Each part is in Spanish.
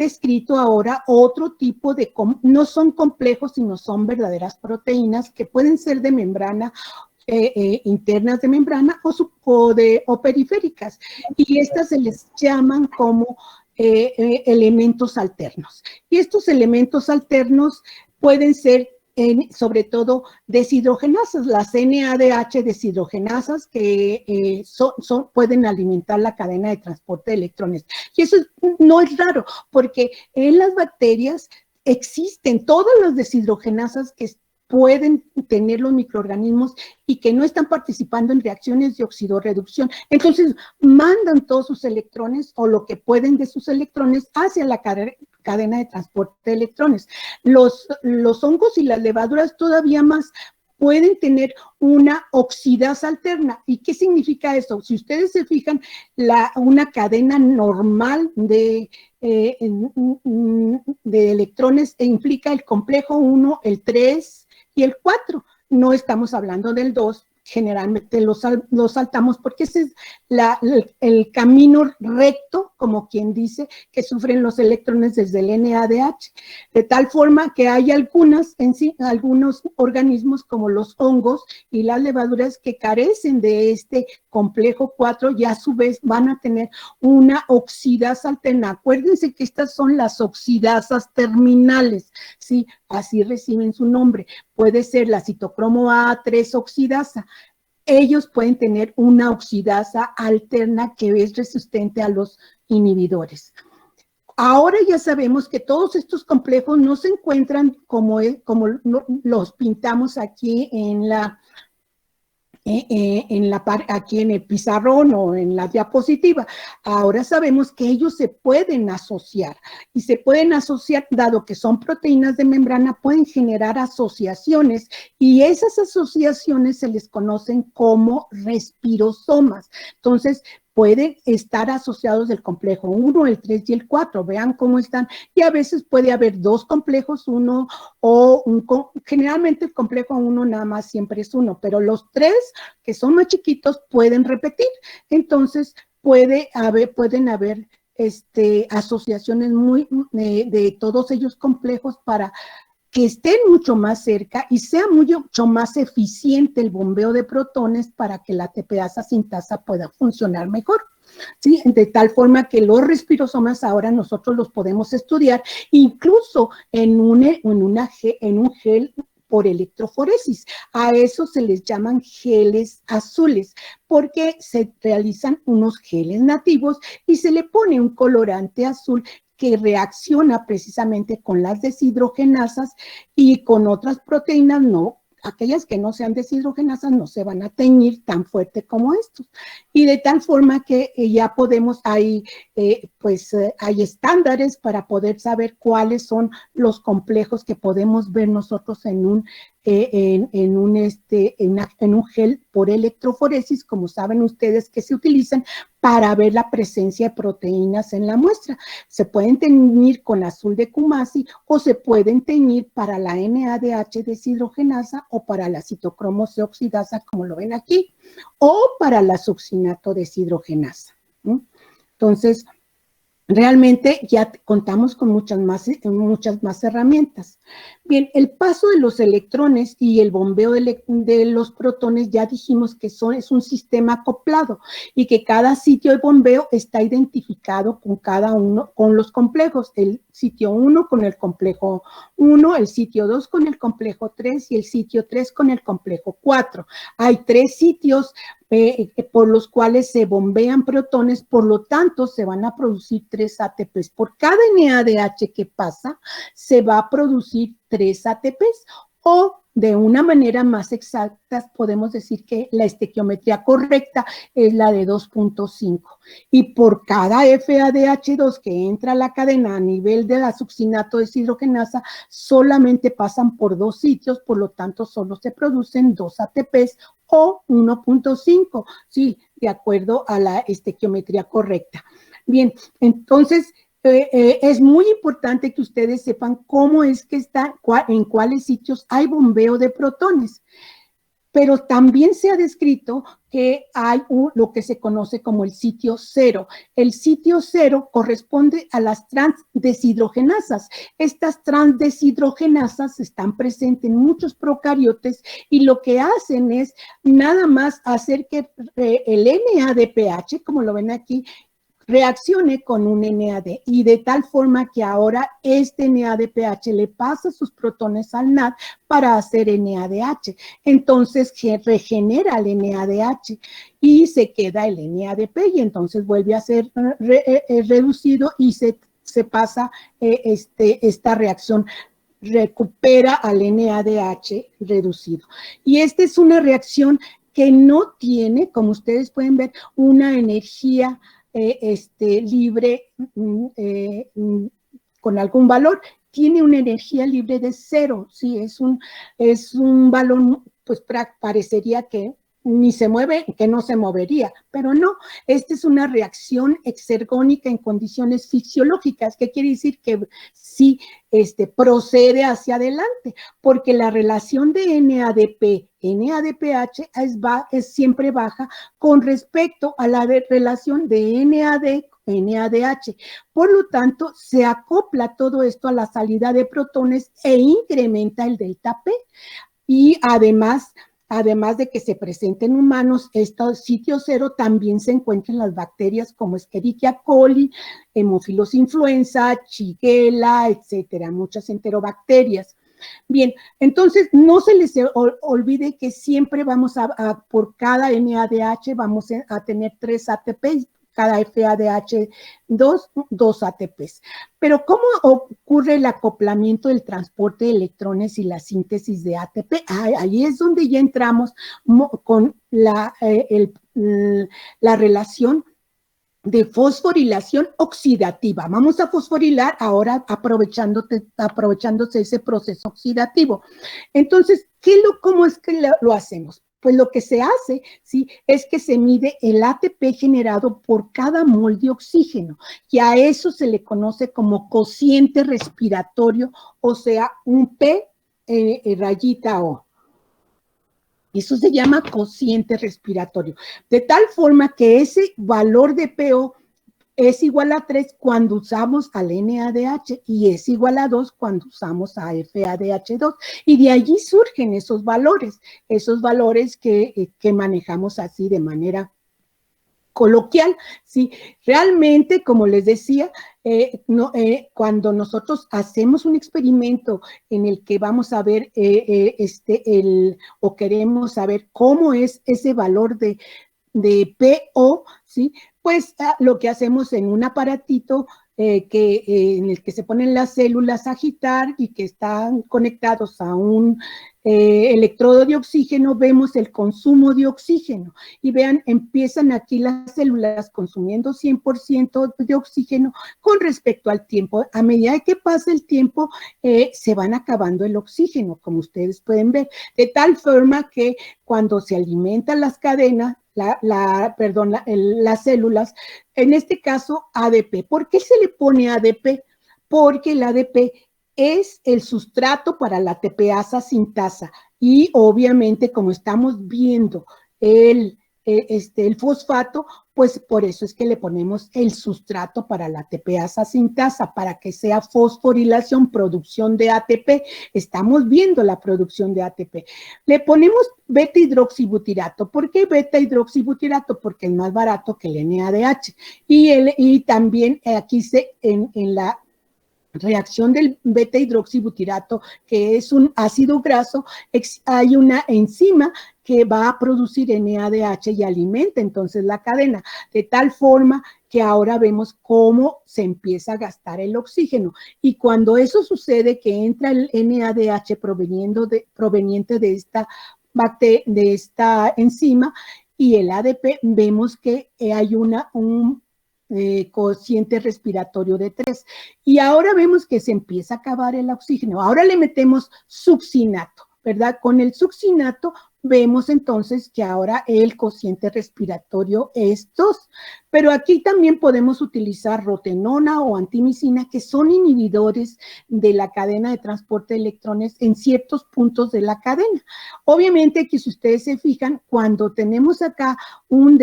descrito ahora otro tipo de, no son complejos, sino son verdaderas proteínas que pueden ser de membrana, internas de membrana o periféricas. Y estas se les llaman como elementos alternos. Y estos elementos alternos pueden ser sobre todo deshidrogenasas, las NADH deshidrogenasas que pueden alimentar la cadena de transporte de electrones. Y eso no es raro, porque en las bacterias existen todas las deshidrogenasas que pueden tener los microorganismos y que no están participando en reacciones de oxidorreducción. Entonces, mandan todos sus electrones o lo que pueden de sus electrones hacia la cadena de transporte de electrones. Los hongos y las levaduras todavía más pueden tener una oxidasa alterna. ¿Y qué significa eso? Si ustedes se fijan, una cadena normal de electrones implica el complejo 1, el 3 y el 4. No estamos hablando del 2, generalmente lo saltamos porque ese es el camino recto, como quien dice, que sufren los electrones desde el NADH, de tal forma que hay algunos organismos como los hongos y las levaduras que carecen de este complejo 4 y a su vez van a tener una oxidasa alterna. Acuérdense que estas son las oxidasas terminales, ¿sí? Así reciben su nombre. Puede ser la citocromo A3 oxidasa. Ellos pueden tener una oxidasa alterna que es resistente a los inhibidores. Ahora ya sabemos que todos estos complejos no se encuentran como los pintamos aquí aquí en el pizarrón o en la diapositiva. Ahora sabemos que ellos se pueden asociar y se pueden asociar, dado que son proteínas de membrana, pueden generar asociaciones y esas asociaciones se les conocen como respirosomas. Entonces, pueden estar asociados del complejo 1, el 3 y el 4. Vean cómo están. Y a veces puede haber dos complejos, uno o generalmente el complejo 1 nada más siempre es uno, pero los 3 que son más chiquitos pueden repetir. Entonces, pueden haber asociaciones de todos ellos complejos para que estén mucho más cerca y sea mucho más eficiente el bombeo de protones para que la ATPasa sintasa pueda funcionar mejor. ¿Sí? De tal forma que los respirosomas ahora nosotros los podemos estudiar incluso en un gel por electroforesis. A eso se les llaman geles azules, porque se realizan unos geles nativos y se le pone un colorante azul que reacciona precisamente con las deshidrogenasas y con otras proteínas no. Aquellas que no sean deshidrogenasas no se van a teñir tan fuerte como estos. Y de tal forma que ya podemos, hay estándares para poder saber cuáles son los complejos que podemos ver nosotros en un gel por electroforesis, como saben ustedes que se utilizan para ver la presencia de proteínas en la muestra. Se pueden teñir con azul de Kumasi o se pueden teñir para la NADH deshidrogenasa o para la citocromo C oxidasa, como lo ven aquí, o para la succinato deshidrogenasa. Entonces, realmente ya contamos con muchas más herramientas. Bien, el paso de los electrones y el bombeo de los protones ya dijimos que es un sistema acoplado y que cada sitio de bombeo está identificado con cada uno, con los complejos. El sitio 1 con el complejo 1, el sitio 2 con el complejo 3 y el sitio 3 con el complejo 4. Hay 3 sitios por los cuales se bombean protones, por lo tanto se van a producir 3 ATPs. Por cada NADH que pasa, se va a producir 3 ATPs o de una manera más exacta podemos decir que la estequiometría correcta es la de 2.5 y por cada FADH2 que entra a la cadena a nivel de la succinato deshidrogenasa solamente pasan por 2 sitios, por lo tanto solo se producen 2 ATPs o 1.5, sí, de acuerdo a la estequiometría correcta. Bien, entonces es muy importante que ustedes sepan cómo es que en cuáles sitios hay bombeo de protones. pero también se ha descrito que hay lo que se conoce como el sitio cero. El sitio cero corresponde a las transdeshidrogenasas. Estas transdeshidrogenasas están presentes en muchos procariotes y lo que hacen es nada más hacer que el NADPH, como lo ven aquí, reaccione con un NAD y de tal forma que ahora este NADPH le pasa sus protones al NAD para hacer NADH. Entonces regenera el NADH y se queda el NADP y entonces vuelve a ser reducido y se pasa esta reacción, recupera al NADH reducido. Y esta es una reacción que no tiene, como ustedes pueden ver, una energía libre con algún valor, tiene una energía libre de cero, sí, es un valor, pues parecería que ni se mueve, que no se movería, pero no, esta es una reacción exergónica en condiciones fisiológicas, que quiere decir que sí procede hacia adelante, porque la relación de NADP-NADPH es siempre baja con respecto a la relación de NAD-NADH. Por lo tanto, se acopla todo esto a la salida de protones e incrementa el delta P. Y además de que se presenten en humanos, estos sitios cero también se encuentran en las bacterias como Escherichia coli, Haemophilus influenza, Shigella, etcétera, muchas enterobacterias. Bien, entonces no se les olvide que siempre vamos por cada NADH vamos a tener 3 ATPs, cada FADH2, 2 ATPs. Pero ¿cómo ocurre el acoplamiento del transporte de electrones y la síntesis de ATP? Ahí es donde ya entramos con la relación de fosforilación oxidativa. Vamos a fosforilar ahora aprovechándose ese proceso oxidativo. Entonces, ¿cómo es que lo hacemos? Pues lo que se hace, ¿sí? Es que se mide el ATP generado por cada mol de oxígeno, y a eso se le conoce como cociente respiratorio, o sea, un P rayita O. Eso se llama cociente respiratorio, de tal forma que ese valor de PO es igual a 3 cuando usamos al NADH y es igual a 2 cuando usamos a FADH2. Y de allí surgen esos valores que manejamos así de manera coloquial, ¿sí? Realmente, como les decía, cuando nosotros hacemos un experimento en el que vamos a ver o queremos saber cómo es ese valor de PO, ¿sí? Pues lo que hacemos en un aparatito en el que se ponen las células a agitar y que están conectados a un electrodo de oxígeno, vemos el consumo de oxígeno. Y vean, empiezan aquí las células consumiendo 100% de oxígeno con respecto al tiempo. A medida que pasa el tiempo, se van acabando el oxígeno, como ustedes pueden ver, de tal forma que cuando se alimentan las cadenas, las células, en este caso ADP. ¿Por qué se le pone ADP? Porque el ADP es el sustrato para la ATPasa sintasa y obviamente como estamos viendo el fosfato, pues por eso es que le ponemos el sustrato para la ATPasa sintasa, para que sea fosforilación, producción de ATP. Estamos viendo la producción de ATP. Le ponemos beta hidroxibutirato. ¿Por qué beta hidroxibutirato? Porque es más barato que el NADH. Y también aquí en la reacción del beta hidroxibutirato, que es un ácido graso, hay una enzima que va a producir NADH y alimenta entonces la cadena, de tal forma que ahora vemos cómo se empieza a gastar el oxígeno. Y cuando eso sucede, que entra el NADH proveniente de esta enzima y el ADP, vemos que hay un cociente respiratorio de 3. Y ahora vemos que se empieza a acabar el oxígeno. Ahora le metemos succinato, ¿verdad? Con el succinato vemos entonces que ahora el cociente respiratorio es 2. Pero aquí también podemos utilizar rotenona o antimicina, que son inhibidores de la cadena de transporte de electrones en ciertos puntos de la cadena. Obviamente que si ustedes se fijan, cuando tenemos acá un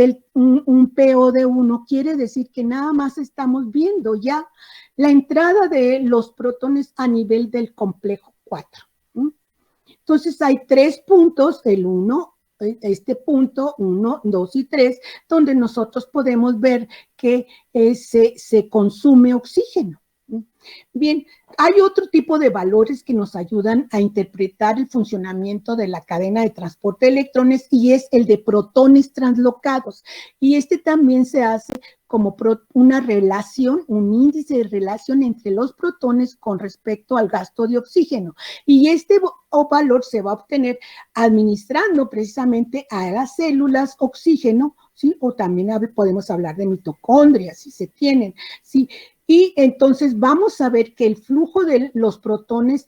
PO de 1, quiere decir que nada más estamos viendo ya la entrada de los protones a nivel del complejo 4. Entonces hay 3 puntos, el 1, este punto 1, 2 y 3, donde nosotros podemos ver que se consume oxígeno. Bien, hay otro tipo de valores que nos ayudan a interpretar el funcionamiento de la cadena de transporte de electrones y es el de protones translocados. Y este también se hace como una relación, un índice de relación entre los protones con respecto al gasto de oxígeno. Y este valor se va a obtener administrando precisamente a las células oxígeno, ¿sí? O también podemos hablar de mitocondrias, si se tienen, ¿sí? Y entonces vamos a ver que el flujo de los protones,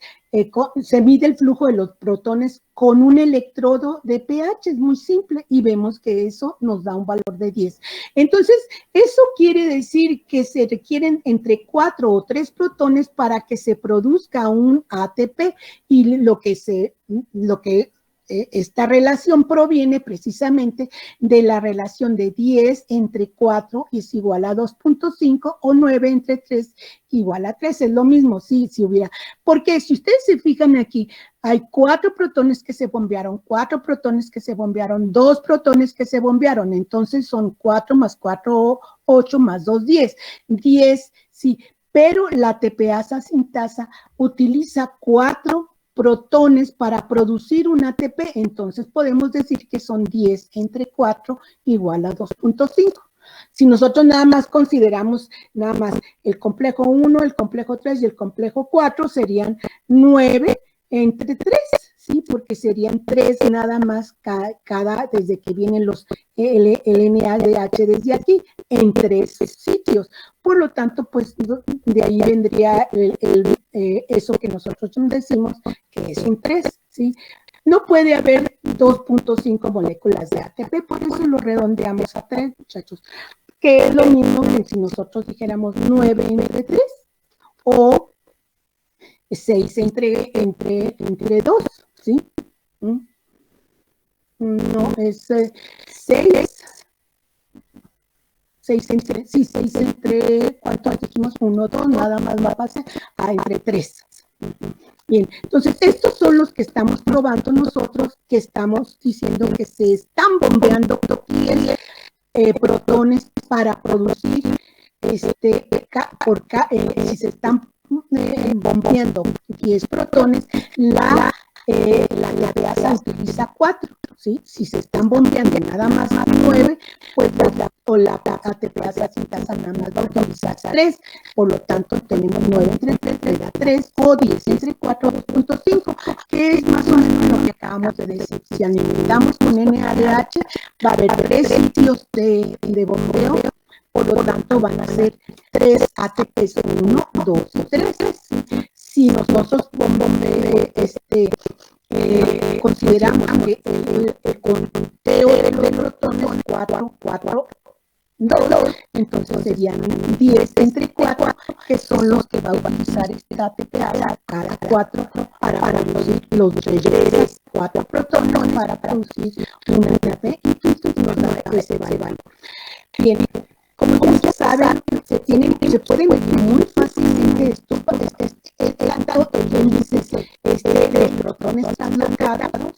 se mide el flujo de los protones con un electrodo de pH, es muy simple, y vemos que eso nos da un valor de 10. Entonces, eso quiere decir que se requieren entre 4 o 3 protones para que se produzca un ATP, y esta relación proviene precisamente de la relación de 10 entre 4 es igual a 2.5 o 9 entre 3 igual a 3. Es lo mismo, sí, si hubiera. Porque si ustedes se fijan aquí, hay 4 protones que se bombearon, 4 protones que se bombearon, 2 protones que se bombearon. Entonces son 4 más 4, 8 más 2, 10. 10, sí, pero la TPasa sintasa utiliza 4 protones para producir un ATP, entonces podemos decir que son 10 entre 4 igual a 2.5. Si nosotros nada más consideramos nada más el complejo 1, el complejo 3 y el complejo 4, serían 9 entre 3, ¿sí? Porque serían 3 nada más cada desde que vienen el NADH desde aquí, en 3 sitios. Por lo tanto, pues de ahí vendría eso que nosotros decimos que es un 3, ¿sí? No puede haber 2.5 moléculas de ATP, por eso lo redondeamos a 3, muchachos, que es lo mismo que si nosotros dijéramos 9 entre 3 o 6 entre 2, ¿sí? No, es 6 entre, ¿cuánto dijimos? 1, 2, nada más va a pasar a entre 3. Bien, entonces estos son los que estamos probando nosotros, que estamos diciendo que se están bombeando 10 protones para producir, si se están bombeando 10 protones, la TPasa utiliza 4, ¿sí? Si se están bombeando nada más 9, pues la TPasa sintasa nada más va a utilizar 3, por lo tanto tenemos 9 entre 3, que da 3, o 10 entre 4, 2.5, que es más o menos lo que acabamos de decir. Si alimentamos con NADH, va a haber 3 sitios de bombeo, por lo tanto van a ser 3 ATPs, 1, 2 y 3. Si nosotros consideramos que el conteo de los protones es 4, 4, 2, entonces serían 10 entre 4, que son los que va a utilizar esta ATPasa cada 4 para producir los 4 protones para producir un ATP, y entonces nos da ese valor. Bien, como ya saben, se puede medir muy fácilmente esto, tanto el índice de protones translocados,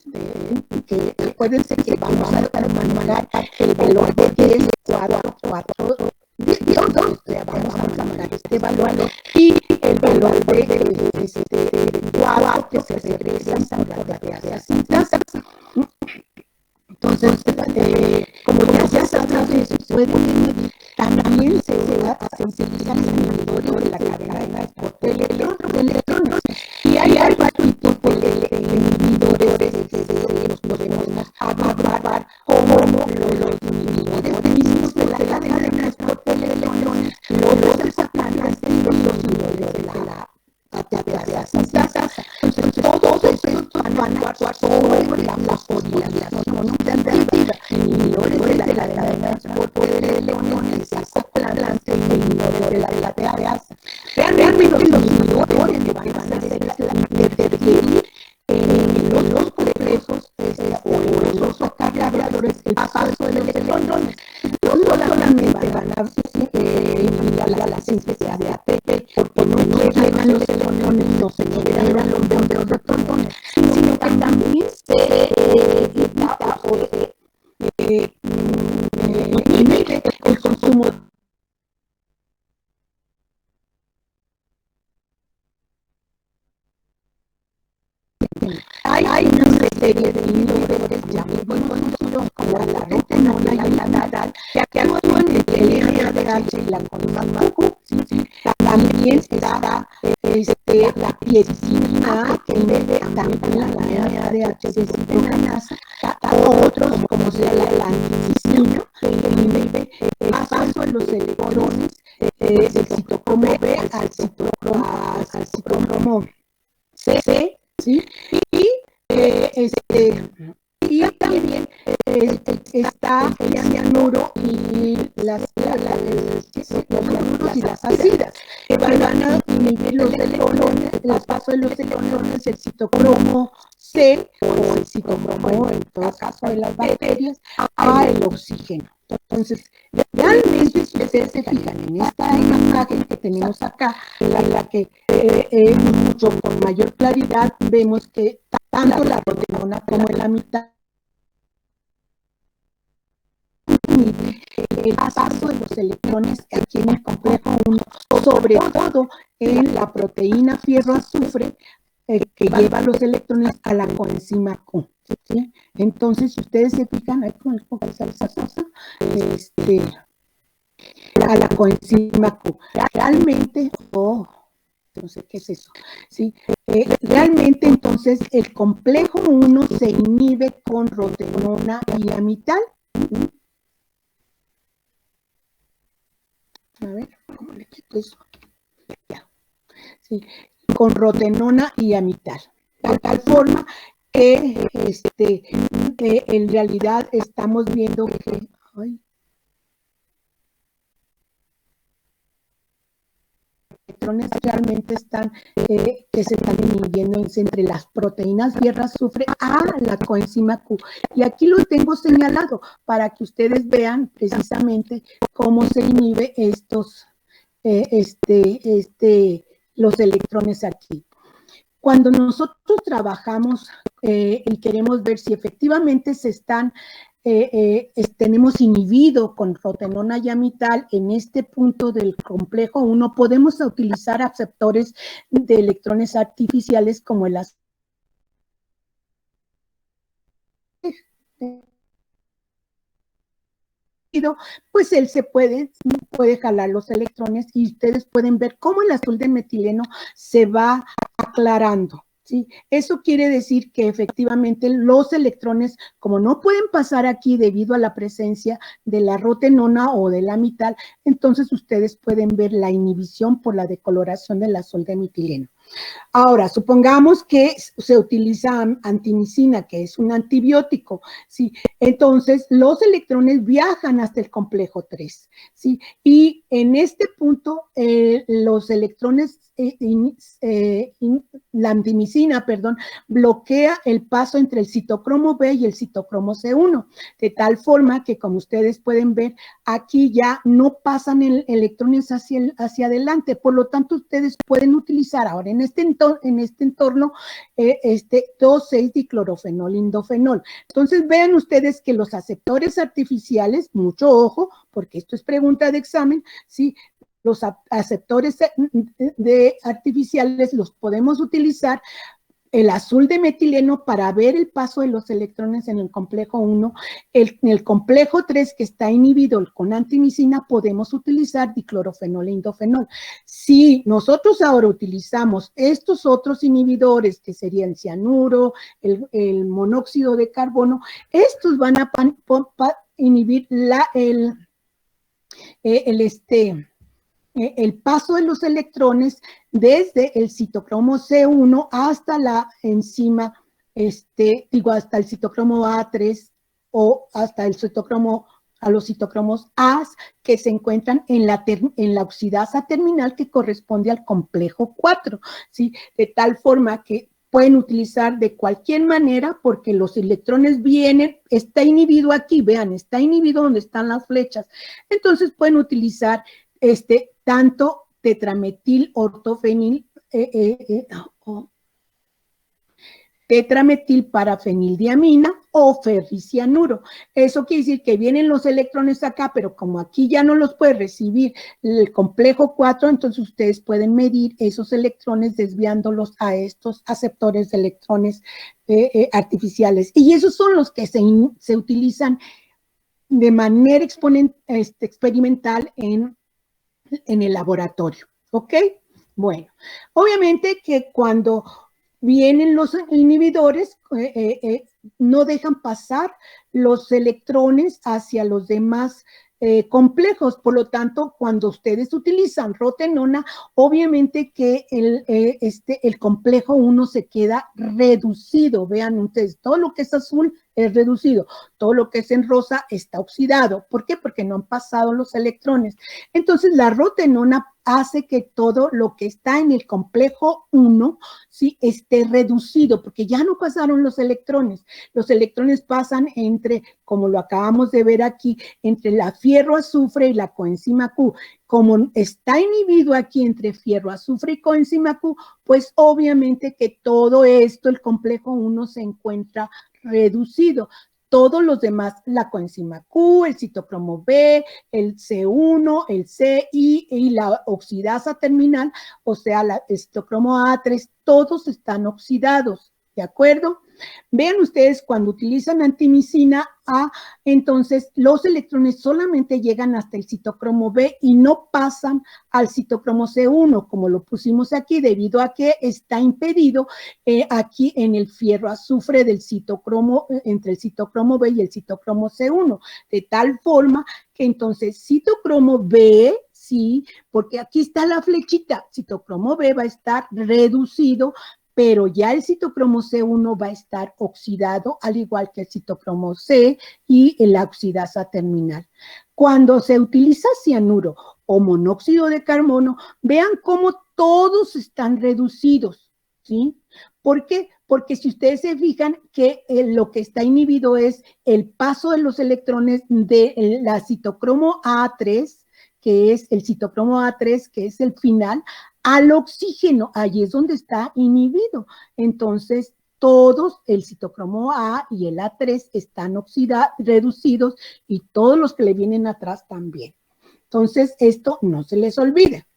que acuérdense que vamos a manejar el valor de 10, 4, 4, 10, vamos a manejar este valor, y el valor de 4 que se regresa por la TPasa sintasa. Entonces, como ya saben, se puede medir. También se utilizan inhibidores de la cadena de transporte de electrones. Y hay varios tipos de inhibidores que los podemos agrupar como los inhibidores mismos de la cadena de transporte de electrones, los desacantes y los inhibidores de la TPasa sintasa. Entonces, todos estos van a actuar sobre la fosforilación Hay una serie de inhibidores ya muy conocidos como la rotenona y la amital que actúan entre el NADH y la coenzima Q. También está la piezina que inhibe también la NADH desintokinasa, otros como sea la angicisina que inhibe el paso de los electrones del citocromo B al citocromo C, ¿sí? Y también está el cianuro y los cianuros y las ácidas que van a inhibir los electrones, el paso de los electrones del citocromo C o el citocromo, en todo caso de las bacterias, a el oxígeno. Entonces, realmente, si ustedes se fijan en esta imagen que tenemos acá, en la que mucho con mayor claridad vemos que tanto la rotenona como la mitad inhibe el paso de los electrones aquí en el complejo 1, sobre todo en la proteína fierro-azufre que lleva los electrones a la coenzima Q. ¿Sí? Entonces, si ustedes se fijan, ahí con esa cosa, a la coenzima Q. Realmente, no sé qué es eso, ¿sí? Realmente, entonces, el complejo 1 se inhibe con rotenona y amital. A ver, ¿cómo le quito eso? Ya. Sí, con rotenona y amital. De tal forma que en realidad estamos viendo que electrones realmente están que se están inhibiendo entre las proteínas fierro-azufre a la coenzima Q. Y aquí lo tengo señalado para que ustedes vean precisamente cómo se inhibe los electrones aquí. Cuando nosotros trabajamos y queremos ver si efectivamente se están tenemos inhibido con rotenona y amital en este punto del complejo 1, podemos utilizar aceptores de electrones artificiales como el pues él puede jalar los electrones y ustedes pueden ver cómo el azul de metileno se va aclarando. ¿Sí? Eso quiere decir que efectivamente los electrones, como no pueden pasar aquí debido a la presencia de la rotenona o de la amital, entonces ustedes pueden ver la inhibición por la decoloración del azul de metileno. Ahora, supongamos que se utiliza antimicina, que es un antibiótico, ¿sí? Entonces, los electrones viajan hasta el complejo 3, ¿sí? Y en este punto, los electrones, la antimicina, perdón, bloquea el paso entre el citocromo B y el citocromo C1, de tal forma que, como ustedes pueden ver, aquí ya no pasan electrones hacia adelante, por lo tanto, ustedes pueden utilizar ahora en este entorno 2,6-diclorofenol, indofenol. Entonces, vean ustedes que los aceptores artificiales, mucho ojo, porque esto es pregunta de examen, ¿sí? Los aceptores artificiales los podemos utilizar el azul de metileno para ver el paso de los electrones en el complejo 1. En el complejo 3, que está inhibido con antimicina, podemos utilizar diclorofenol e indofenol. Si nosotros ahora utilizamos estos otros inhibidores, que serían el cianuro, el monóxido de carbono, estos van a inhibir el paso de los electrones desde el citocromo C1 hasta la enzima, hasta el citocromo A3 o hasta el citocromo, a los citocromos A que se encuentran en la oxidasa terminal que corresponde al complejo 4, ¿sí? De tal forma que pueden utilizar de cualquier manera porque los electrones vienen, está inhibido aquí, vean, está inhibido donde están las flechas. Entonces pueden utilizar tanto tetrametil ortofenil, tetrametil parafenildiamina, o ferricianuro. Eso quiere decir que vienen los electrones acá, pero como aquí ya no los puede recibir el complejo 4, entonces ustedes pueden medir esos electrones desviándolos a estos aceptores de electrones artificiales. Y esos son los que se utilizan de manera experimental en el laboratorio, ¿ok? Bueno, obviamente que cuando vienen los inhibidores, no dejan pasar los electrones hacia los demás complejos. Por lo tanto, cuando ustedes utilizan rotenona, obviamente que el complejo 1 se queda reducido. Vean ustedes, todo lo que es azul es reducido, todo lo que es en rosa está oxidado. ¿Por qué? Porque no han pasado los electrones. Entonces, la rotenona hace que todo lo que está en el complejo 1, ¿sí?, esté reducido, porque ya no pasaron los electrones. Los electrones pasan entre, como lo acabamos de ver aquí, entre la fierro-azufre y la coenzima Q. Como está inhibido aquí entre fierro-azufre y coenzima Q, pues obviamente que todo esto, el complejo 1, se encuentra reducido. Todos los demás, la coenzima Q, el citocromo B, el C1, el C y la oxidasa terminal, o sea, el citocromo A3, todos están oxidados, ¿de acuerdo? Vean ustedes, cuando utilizan antimicina A, entonces los electrones solamente llegan hasta el citocromo B y no pasan al citocromo C1, como lo pusimos aquí, debido a que está impedido aquí en el fierro-azufre del citocromo, entre el citocromo B y el citocromo C1, de tal forma que entonces citocromo B, sí, porque aquí está la flechita, citocromo B va a estar reducido, pero ya el citocromo C1 va a estar oxidado, al igual que el citocromo C y la oxidasa terminal. Cuando se utiliza cianuro o monóxido de carbono, vean cómo todos están reducidos, ¿sí? ¿Por qué? Porque si ustedes se fijan que lo que está inhibido es el paso de los electrones de la citocromo A3, que es el citocromo A3, que es el final, al oxígeno, ahí es donde está inhibido. Entonces, todos, el citocromo A y el A3 están reducidos y todos los que le vienen atrás también. Entonces, esto no se les olvide.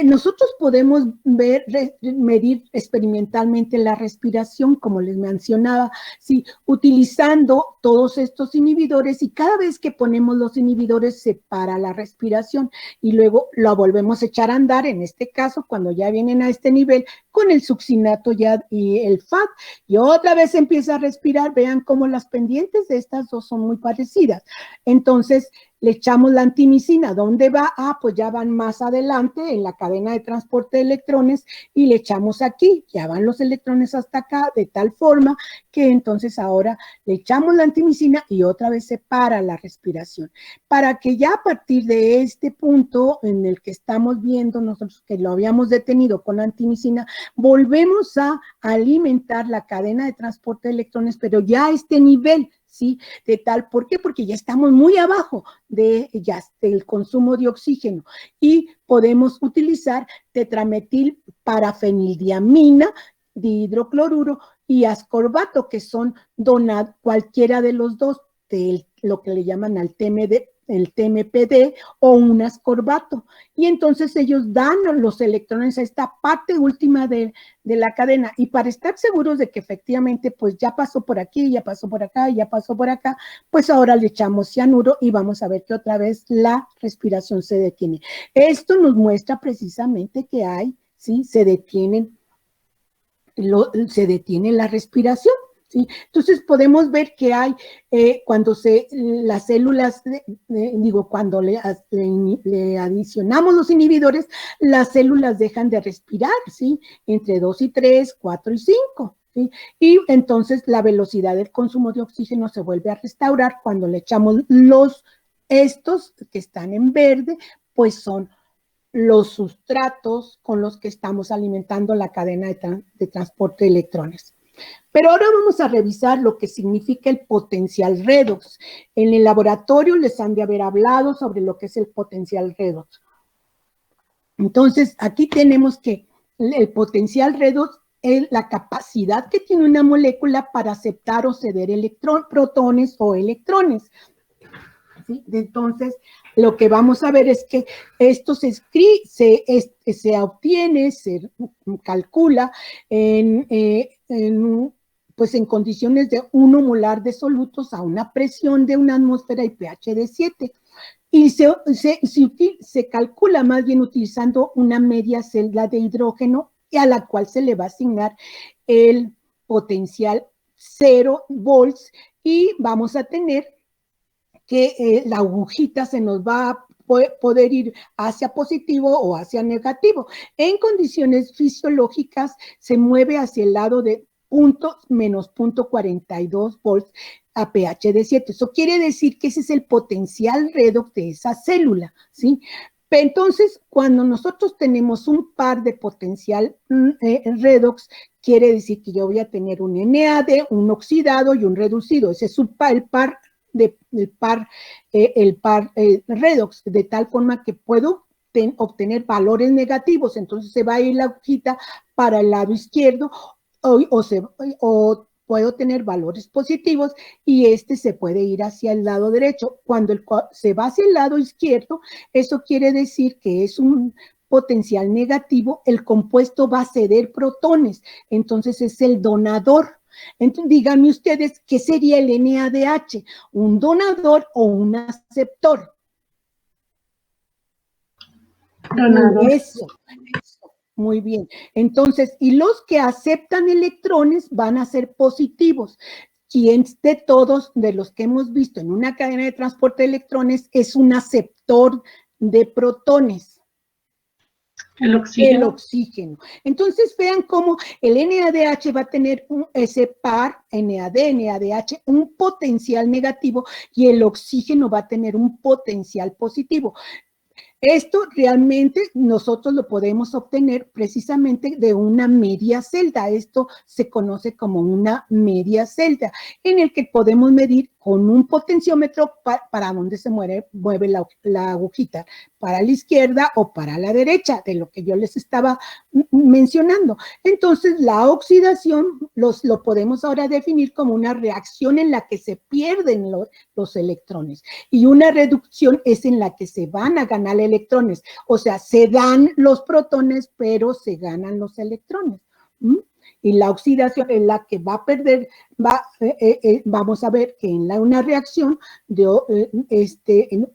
Nosotros podemos medir experimentalmente la respiración, como les mencionaba, ¿sí?, utilizando todos estos inhibidores, y cada vez que ponemos los inhibidores se para la respiración y luego lo volvemos a echar a andar, en este caso cuando ya vienen a este nivel con el succinato ya y el FAD, y otra vez empieza a respirar. Vean cómo las pendientes de estas dos son muy parecidas. Entonces, le echamos la antimicina. ¿Dónde va? Ah, pues ya van más adelante en la cadena de transporte de electrones y le echamos aquí. Ya van los electrones hasta acá, de tal forma que entonces ahora le echamos la antimicina y otra vez se para la respiración. Para que ya a partir de este punto en el que estamos viendo nosotros que lo habíamos detenido con la antimicina, volvemos a alimentar la cadena de transporte de electrones, pero ya a este nivel, ¿sí? De tal, ¿por qué? Porque ya estamos muy abajo del consumo de oxígeno y podemos utilizar tetrametil parafenildiamina, dihidrocloruro y ascorbato, que son cualquiera de los dos, de lo que le llaman al el TMPD o un ascorbato. Y entonces ellos dan los electrones a esta parte última de la cadena. Y para estar seguros de que efectivamente pues ya pasó por aquí, ya pasó por acá, ya pasó por acá, pues ahora le echamos cianuro y vamos a ver que otra vez la respiración se detiene. Esto nos muestra precisamente que hay, ¿sí?, se detiene la respiración. ¿Sí? Entonces podemos ver que hay, cuando las células, cuando le adicionamos los inhibidores, las células dejan de respirar, ¿sí?, entre 2 y 3, 4 y 5. ¿Sí? Y entonces la velocidad del consumo de oxígeno se vuelve a restaurar cuando le echamos estos que están en verde, pues son los sustratos con los que estamos alimentando la cadena de transporte de electrones. Pero ahora vamos a revisar lo que significa el potencial redox. En el laboratorio les han de haber hablado sobre lo que es el potencial redox. Entonces, aquí tenemos que el potencial redox la capacidad que tiene una molécula para aceptar o ceder protones o electrones. ¿Sí? Entonces, lo que vamos a ver es que esto se obtiene, se calcula pues en condiciones de 1 molar de solutos a una presión de una atmósfera y pH de 7. Y se calcula más bien utilizando una media celda de hidrógeno y a la cual se le va a asignar el potencial 0 volts y vamos a tener que la agujita se nos va a poder ir hacia positivo o hacia negativo. En condiciones fisiológicas se mueve hacia el lado de menos 0.42 volts a pH de 7. Eso quiere decir que ese es el potencial redox de esa célula, ¿sí? Entonces, cuando nosotros tenemos un par de potencial redox, quiere decir que yo voy a tener un NAD, un oxidado y un reducido. Ese es el par redox, de tal forma que puedo obtener valores negativos, entonces se va a ir la hojita para el lado izquierdo o puedo tener valores positivos y este se puede ir hacia el lado derecho. Cuando se va hacia el lado izquierdo, eso quiere decir que es un potencial negativo, el compuesto va a ceder protones, entonces es el donador. Entonces, díganme ustedes, ¿qué sería el NADH? ¿Un donador o un aceptor? Donador. Eso. Muy bien. Entonces, y los que aceptan electrones van a ser positivos. ¿Quién de todos de los que hemos visto en una cadena de transporte de electrones es un aceptor de protones? El oxígeno. El oxígeno. Entonces vean cómo el NADH va a tener ese par, NADH, un potencial negativo y el oxígeno va a tener un potencial positivo. Esto realmente nosotros lo podemos obtener precisamente de una media celda. Esto se conoce como una media celda, en el que podemos medir con un potenciómetro para dónde se mueve la agujita, para la izquierda o para la derecha, de lo que yo les estaba mencionando. Entonces, la oxidación lo podemos ahora definir como una reacción en la que se pierden los electrones y una reducción es en la que se van a ganar electrones, o sea, se dan los protones, pero se ganan los electrones. Y la oxidación es la que va a perder, vamos a ver que en una reacción de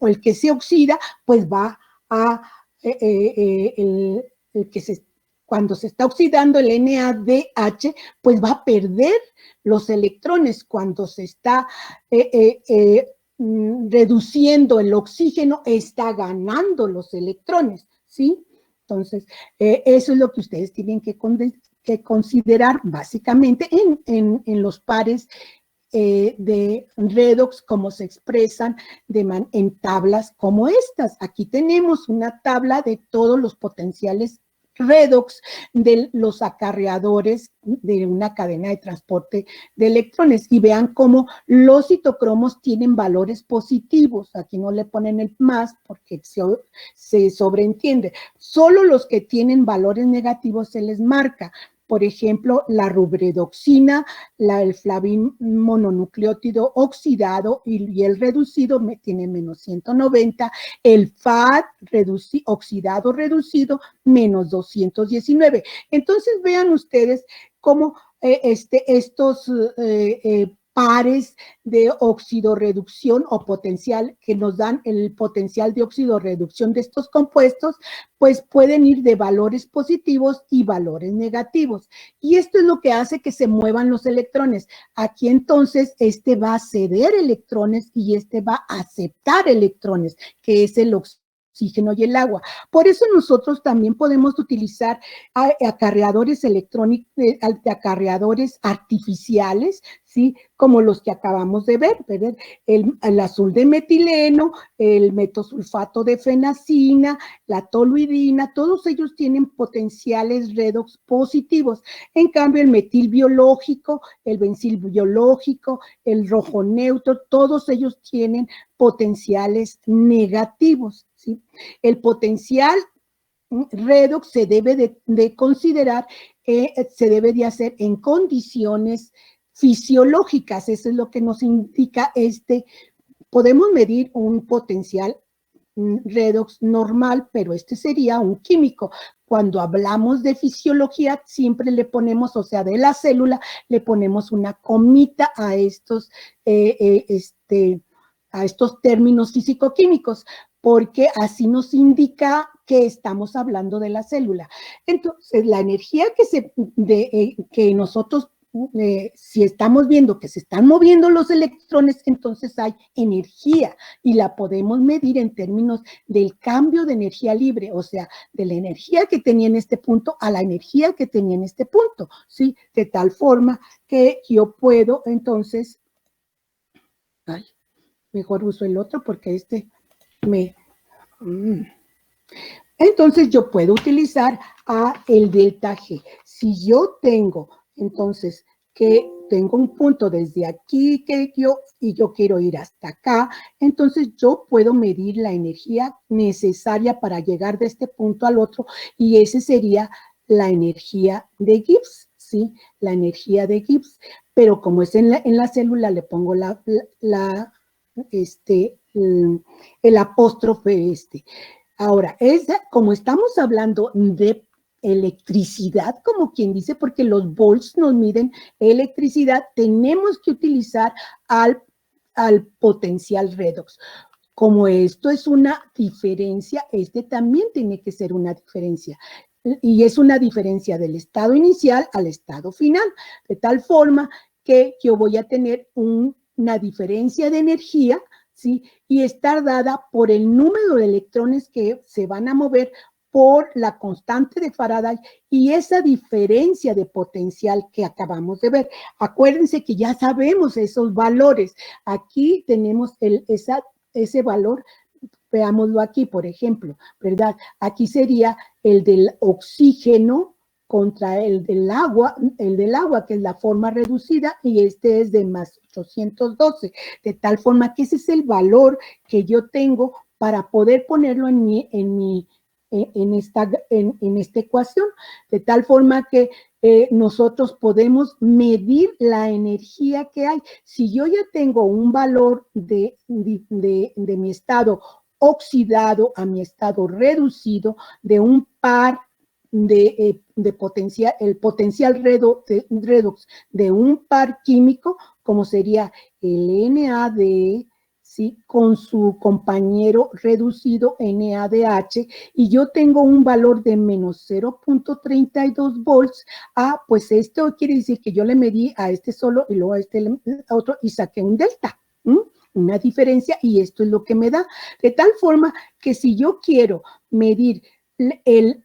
el que se oxida, pues va a, cuando se está oxidando el NADH, pues va a perder los electrones. Cuando se está reduciendo el oxígeno, está ganando los electrones, ¿sí? Entonces, eso es lo que ustedes tienen que considerar básicamente en los pares de redox, como se expresan en tablas como estas. Aquí tenemos una tabla de todos los potenciales redox de los acarreadores de una cadena de transporte de electrones y vean cómo los citocromos tienen valores positivos. Aquí no le ponen el más porque se sobreentiende. Solo los que tienen valores negativos se les marca. Por ejemplo, la rubredoxina, el flavin mononucleótido oxidado y el reducido tiene menos 190, el FAD oxidado reducido menos 219. Entonces vean ustedes cómo estos pares de oxidorreducción o potencial que nos dan el potencial de oxidorreducción de estos compuestos, pues pueden ir de valores positivos y valores negativos. Y esto es lo que hace que se muevan los electrones. Aquí entonces este va a ceder electrones y este va a aceptar electrones, que es el oxígeno y el agua. Por eso nosotros también podemos utilizar acarreadores electrónicos, acarreadores artificiales, ¿sí? Como los que acabamos de ver, ¿verdad? El azul de metileno, el metosulfato de fenacina, la toluidina, todos ellos tienen potenciales redox positivos. En cambio, el metil biológico, el bencil biológico, el rojo neutro, todos ellos tienen potenciales negativos, ¿sí? El potencial redox se debe de considerar se debe de hacer en condiciones fisiológicas. Eso es lo que nos indica podemos medir un potencial redox normal, pero este sería un químico. Cuando hablamos de fisiología, siempre le ponemos, o sea, de la célula, le ponemos una comita a estos términos físico-químicos, porque así nos indica que estamos hablando de la célula. Entonces, la energía que nosotros si estamos viendo que se están moviendo los electrones, entonces hay energía y la podemos medir en términos del cambio de energía libre, o sea, de la energía que tenía en este punto a la energía que tenía en este punto, ¿sí? De tal forma que yo puedo, entonces, mejor uso el otro porque entonces yo puedo utilizar el delta G. Si yo tengo, entonces, que tengo un punto desde aquí y yo quiero ir hasta acá, entonces yo puedo medir la energía necesaria para llegar de este punto al otro y ese sería la energía de Gibbs, ¿sí? La energía de Gibbs, pero como es en la célula le pongo el apóstrofe Ahora, como estamos hablando de electricidad, como quien dice, porque los volts nos miden electricidad, tenemos que utilizar al potencial redox. Como esto es una diferencia, también tiene que ser una diferencia. Y es una diferencia del estado inicial al estado final, de tal forma que yo voy a tener una diferencia de energía, ¿sí? Y estar dada por el número de electrones que se van a mover por la constante de Faraday y esa diferencia de potencial que acabamos de ver. Acuérdense que ya sabemos esos valores. Aquí tenemos ese valor, veámoslo aquí, por ejemplo, ¿verdad? Aquí sería el del oxígeno contra el del agua, que es la forma reducida, y este es de más 812, de tal forma que ese es el valor que yo tengo para poder ponerlo en esta ecuación, de tal forma que nosotros podemos medir la energía que hay. Si yo ya tengo un valor de mi estado oxidado a mi estado reducido de un par de potencial, el potencial redox de un par químico, como sería el NAD, ¿sí? Con su compañero reducido NADH, y yo tengo un valor de menos 0.32 volts, pues esto quiere decir que yo le medí a este solo y luego a otro y saqué un delta, una diferencia, y esto es lo que me da, de tal forma que si yo quiero medir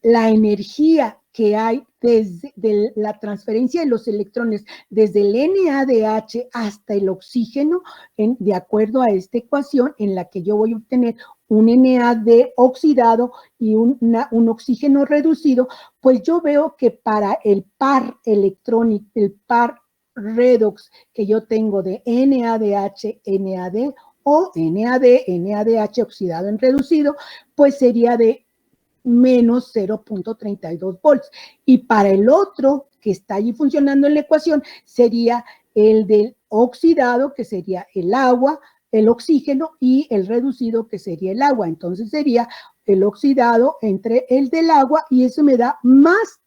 la energía que hay desde la transferencia de los electrones desde el NADH hasta el oxígeno, de acuerdo a esta ecuación en la que yo voy a obtener un NAD oxidado y un oxígeno reducido, pues yo veo que para el par electrónico, el par redox que yo tengo de NADH, NAD o NADH oxidado en reducido, pues sería de menos 0.32 volts. Y para el otro que está allí funcionando en la ecuación sería el del oxidado, que sería el agua, el oxígeno, y el reducido, que sería el agua. Entonces sería el oxidado entre el del agua y eso me da más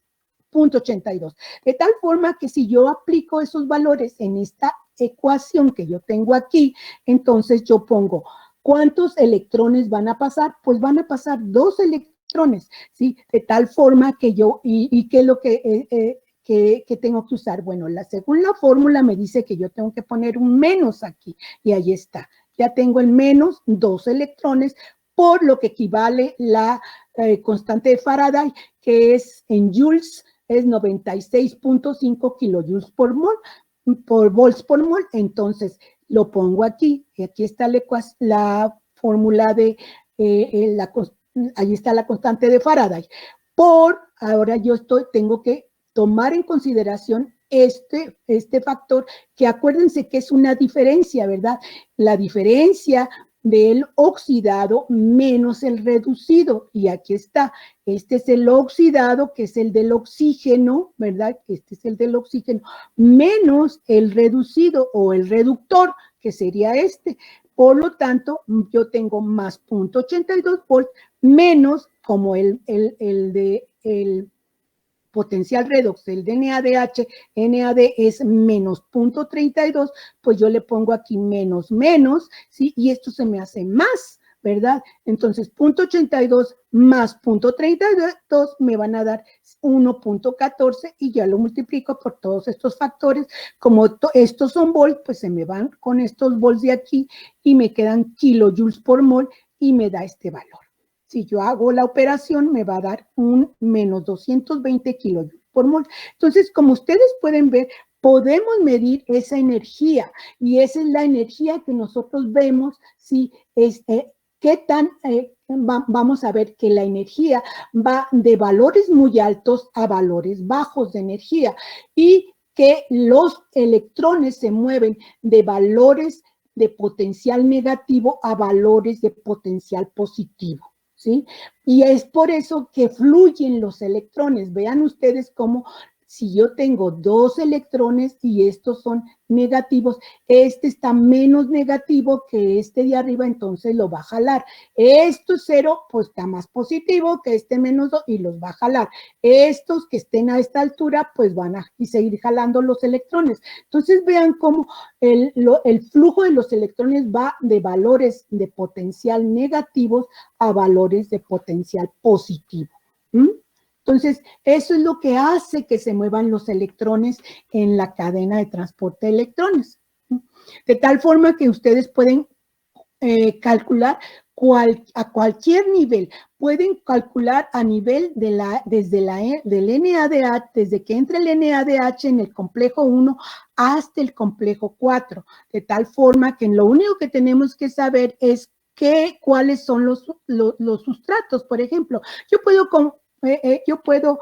0.82. De tal forma que si yo aplico esos valores en esta ecuación que yo tengo aquí, entonces yo pongo ¿cuántos electrones van a pasar? Pues van a pasar 2 electrones, ¿sí? De tal forma que ¿y qué es lo que tengo que usar? Bueno, según la fórmula me dice que yo tengo que poner un menos aquí, y ahí está. Ya tengo el menos 2 electrones, por lo que equivale la constante de Faraday, que es en joules, es 96.5 kilojoules por volts por mol. Entonces, lo pongo aquí, y aquí está la fórmula ahí está la constante de Faraday. Ahora tengo que tomar en consideración este factor, que acuérdense que es una diferencia, ¿verdad? La diferencia del oxidado menos el reducido. Y aquí está, este es el oxidado, que es el del oxígeno, ¿verdad? Este es el del oxígeno, menos el reducido o el reductor, que sería este. Por lo tanto, yo tengo más 0.82 volts menos, como el potencial redox, el de NADH, NAD es menos 0.32, pues yo le pongo aquí menos, ¿sí? Y esto se me hace más, ¿verdad? Entonces, 0.82 más 0.32 me van a dar 1.14 y ya lo multiplico por todos estos factores. Como estos son volts, pues se me van con estos volts de aquí y me quedan kilojoules por mol y me da este valor. Si yo hago la operación, me va a dar un menos 220 kilojoules por mol. Entonces, como ustedes pueden ver, podemos medir esa energía y esa es la energía que nosotros vemos, si es, qué tan, vamos a ver que la energía va de valores muy altos a valores bajos de energía y que los electrones se mueven de valores de potencial negativo a valores de potencial positivo. ¿Sí? Y es por eso que fluyen los electrones. Vean ustedes cómo si yo tengo 2 electrones y estos son negativos, este está menos negativo que este de arriba, entonces lo va a jalar. Esto es 0, pues está más positivo que este menos 2 y los va a jalar. Estos que estén a esta altura, pues van a seguir jalando los electrones. Entonces vean cómo el flujo de los electrones va de valores de potencial negativos a valores de potencial positivo. Entonces, eso es lo que hace que se muevan los electrones en la cadena de transporte de electrones. De tal forma que ustedes pueden calcular a cualquier nivel. Pueden calcular a nivel del NADH, desde que entre el NADH en el complejo 1 hasta el complejo 4. De tal forma que lo único que tenemos que saber es cuáles son los sustratos. Por ejemplo, yo puedo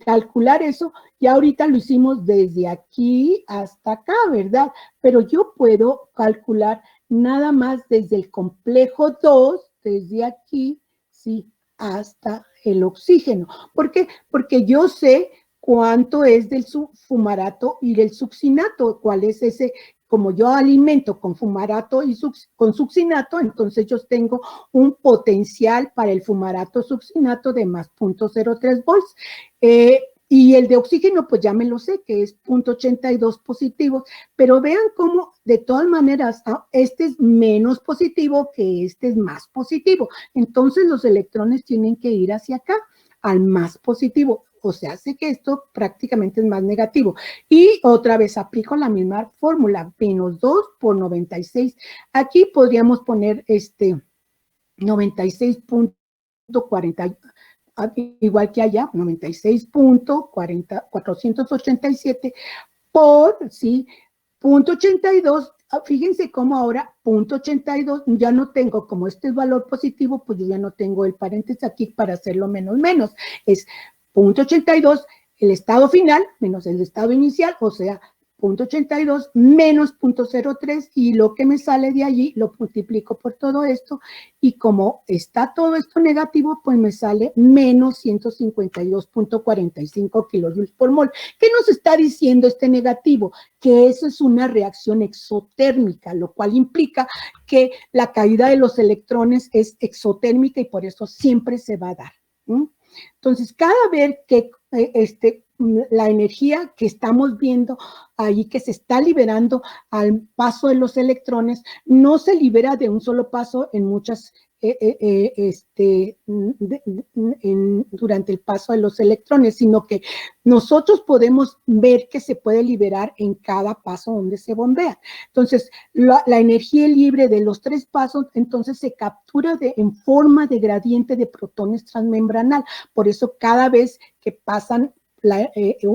calcular eso, ya ahorita lo hicimos desde aquí hasta acá, ¿verdad? Pero yo puedo calcular nada más desde el complejo 2, desde aquí, ¿sí? Hasta el oxígeno. ¿Por qué? Porque yo sé cuánto es del fumarato y del succinato, cuál es ese. Como yo alimento con fumarato y con succinato, entonces yo tengo un potencial para el fumarato succinato de más 0.03 volts. Y el de oxígeno, pues ya me lo sé, que es 0.82 positivos, pero vean cómo de todas maneras este es menos positivo que este es más positivo. Entonces los electrones tienen que ir hacia acá, al más positivo. O sea, hace que esto prácticamente es más negativo. Y otra vez aplico la misma fórmula, menos 2 por 96. Aquí podríamos poner 96.40, igual que allá, 96.487 por, ¿sí? 0.82. Fíjense cómo ahora 0.82 ya no tengo, como este es valor positivo, pues yo ya no tengo el paréntesis aquí para hacerlo menos. Es 0.82 el estado final menos el estado inicial, o sea, 0.82 menos 0.03 y lo que me sale de allí lo multiplico por todo esto y como está todo esto negativo, pues me sale menos 152.45 kilojoules por mol. ¿Qué nos está diciendo este negativo? Que eso es una reacción exotérmica, lo cual implica que la caída de los electrones es exotérmica y por eso siempre se va a dar. Entonces, cada vez que la energía que estamos viendo ahí que se está liberando al paso de los electrones, no se libera de un solo paso en muchas, durante el paso de los electrones, sino que nosotros podemos ver que se puede liberar en cada paso donde se bombea. Entonces, la energía libre de los 3 pasos, entonces se captura en forma de gradiente de protones transmembranal. Por eso cada vez que pasan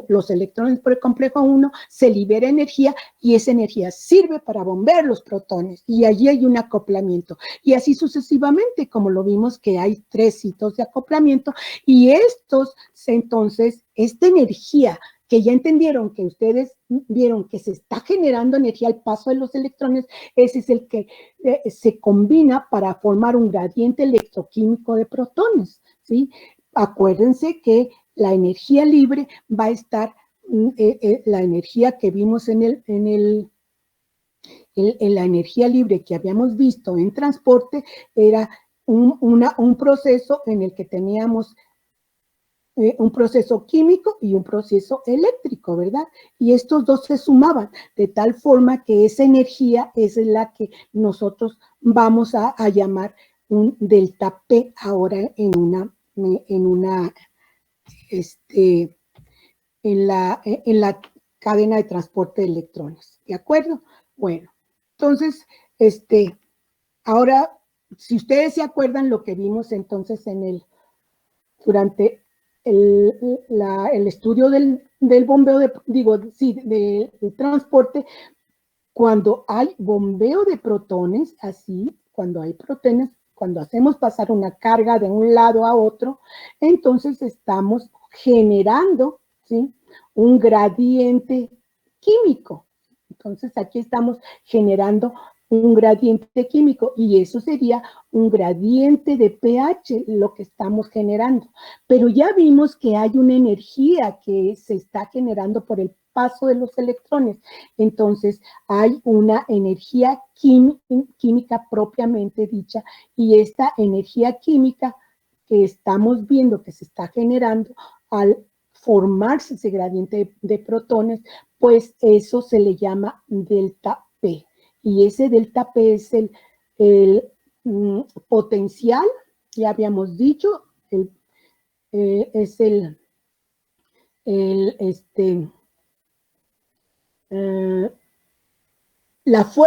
los electrones por el complejo 1, se libera energía y esa energía sirve para bombear los protones y allí hay un acoplamiento y así sucesivamente, como lo vimos que hay 3 hitos de acoplamiento y entonces esta energía que ya entendieron, que ustedes vieron que se está generando energía al paso de los electrones, ese es el que se combina para formar un gradiente electroquímico de protones, ¿sí? Acuérdense que la energía libre va a estar, la energía que vimos en la energía libre que habíamos visto en transporte era un proceso en el que teníamos un proceso químico y un proceso eléctrico, ¿verdad? Y estos dos se sumaban de tal forma que esa energía es la que nosotros vamos a llamar un delta P ahora en la cadena de transporte de electrones, ¿de acuerdo? Bueno, entonces, ahora, si ustedes se acuerdan lo que vimos entonces durante el estudio del bombeo del transporte, cuando hay bombeo de protones, así, cuando hay protones, cuando hacemos pasar una carga de un lado a otro, entonces estamos generando, ¿sí?, un gradiente químico. Entonces aquí estamos generando un gradiente químico y eso sería un gradiente de pH, lo que estamos generando. Pero ya vimos que hay una energía que se está generando por el paso de los electrones. Entonces hay una energía química propiamente dicha y esta energía química que estamos viendo que se está generando al formarse ese gradiente de protones, pues eso se le llama delta P. Y ese delta P es el potencial, ya habíamos dicho, es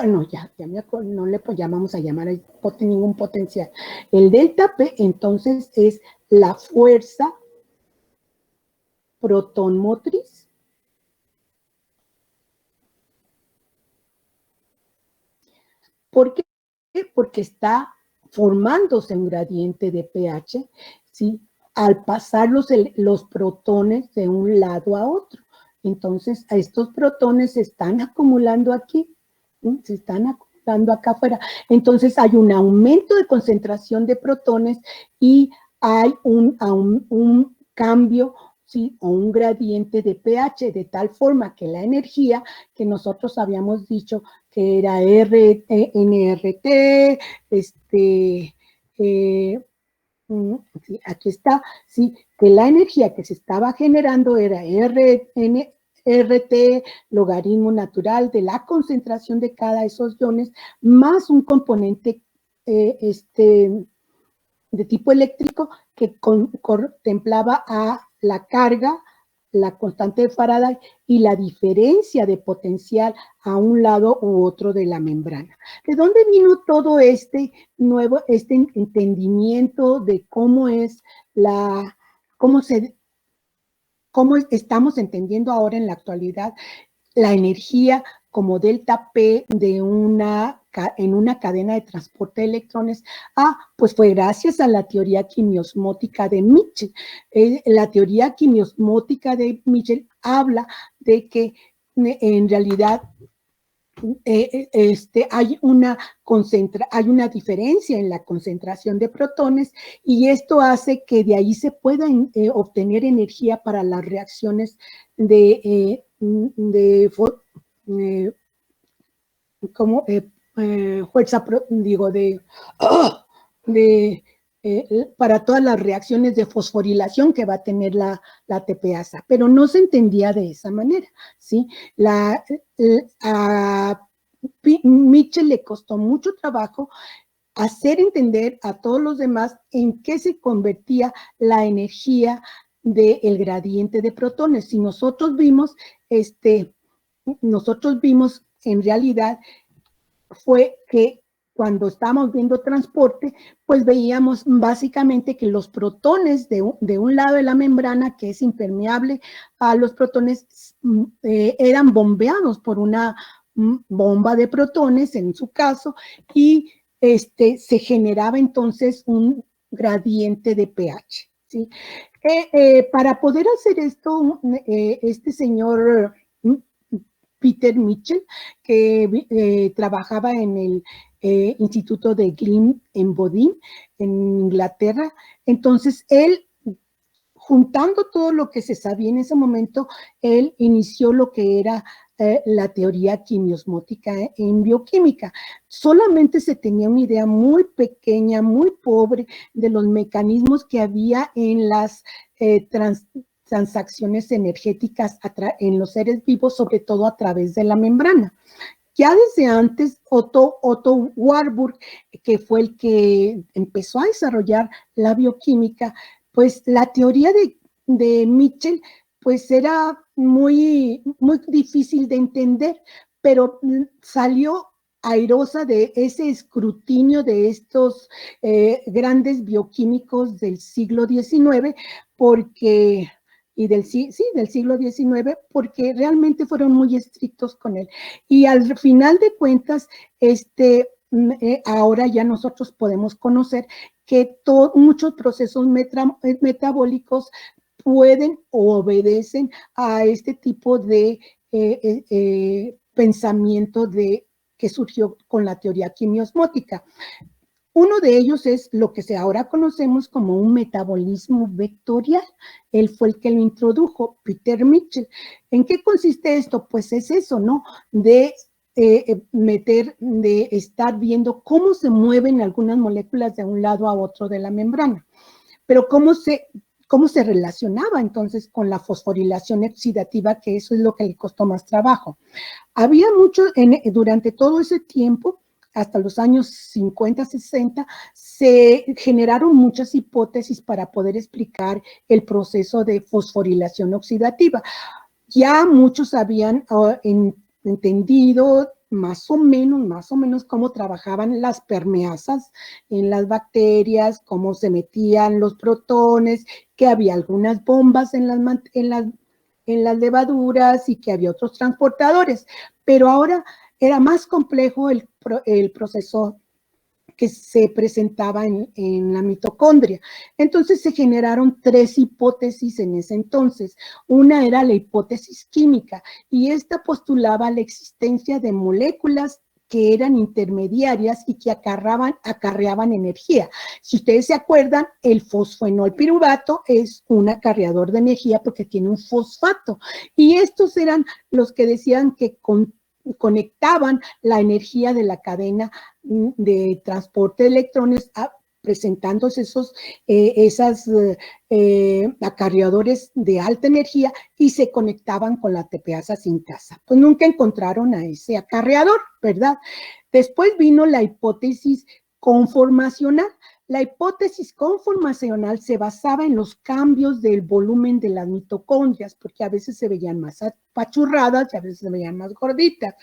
no, ya me acuerdo, no le llamamos a llamar ningún potencial. El delta P, entonces, es la fuerza proton motriz ¿Por qué? Porque está formándose un gradiente de pH, ¿sí?, al pasar los protones de un lado a otro. Entonces, a estos protones se están acumulando aquí, ¿sí?, se están acumulando acá afuera. Entonces, hay un aumento de concentración de protones y hay un cambio, ¿sí?, o un gradiente de pH, de tal forma que la energía que nosotros habíamos dicho que era NRT, sí, aquí está, sí, que la energía que se estaba generando era RT, logaritmo natural de la concentración de cada de esos iones, más un componente de tipo eléctrico que contemplaba a la carga, la constante de Faraday y la diferencia de potencial a un lado u otro de la membrana. ¿De dónde vino todo este entendimiento de cómo cómo estamos entendiendo ahora en la actualidad la energía como delta P en una cadena de transporte de electrones? Pues fue gracias a la teoría quimiosmótica de Mitchell. La teoría quimiosmótica de Mitchell habla de que en realidad hay una diferencia en la concentración de protones y esto hace que de ahí se pueda obtener energía para las reacciones para todas las reacciones de fosforilación que va a tener la TPasa, pero no se entendía de esa manera, ¿sí? A Mitchell le costó mucho trabajo hacer entender a todos los demás en qué se convertía la energía del gradiente de protones. Si nosotros vimos en realidad fue que cuando estábamos viendo transporte, pues veíamos básicamente que los protones de un lado de la membrana, que es impermeable a los protones, eran bombeados por una bomba de protones, en su caso, y se generaba entonces un gradiente de pH, ¿sí? Para poder hacer esto, este señor Peter Mitchell, que trabajaba en el Instituto de Glyn en Bodin, en Inglaterra, entonces él, juntando todo lo que se sabía en ese momento, él inició lo que era la teoría quimiosmótica en bioquímica. Solamente se tenía una idea muy pequeña, muy pobre de los mecanismos que había en las transacciones energéticas en los seres vivos, sobre todo a través de la membrana. Ya desde antes, Otto Warburg, que fue el que empezó a desarrollar la bioquímica, pues la teoría de Mitchell pues era muy difícil de entender, pero salió airosa de ese escrutinio de estos grandes bioquímicos del siglo XIX, porque del siglo XIX, porque realmente fueron muy estrictos con él. Y al final de cuentas, ahora ya nosotros podemos conocer que muchos procesos metabólicos pueden o obedecen a este tipo de pensamiento que surgió con la teoría quimiosmótica. Uno de ellos es lo que ahora conocemos como un metabolismo vectorial. Él fue el que lo introdujo, Peter Mitchell. ¿En qué consiste esto? Pues es eso, ¿no? De estar viendo cómo se mueven algunas moléculas de un lado a otro de la membrana. Pero cómo se relacionaba entonces con la fosforilación oxidativa, que eso es lo que le costó más trabajo. Había mucho, durante todo ese tiempo, hasta los años 50, 60, se generaron muchas hipótesis para poder explicar el proceso de fosforilación oxidativa. Ya muchos habían entendido más o menos cómo trabajaban las permeasas en las bacterias, cómo se metían los protones, que había algunas bombas en las levaduras y que había otros transportadores. Pero ahora era más complejo el proceso que se presentaba en la mitocondria. Entonces se generaron 3 hipótesis en ese entonces. Una era la hipótesis química, y esta postulaba la existencia de moléculas que eran intermediarias y que acarreaban energía. Si ustedes se acuerdan, el fosfenolpiruvato es un acarreador de energía porque tiene un fosfato, y estos eran los que decían que conectaban la energía de la cadena de transporte de electrones presentándose esos acarreadores de alta energía, y se conectaban con la tepeasa sintasa. Pues nunca encontraron a ese acarreador, ¿verdad? Después vino la hipótesis conformacional. La hipótesis conformacional se basaba en los cambios del volumen de las mitocondrias, porque a veces se veían más apachurradas y a veces se veían más gorditas.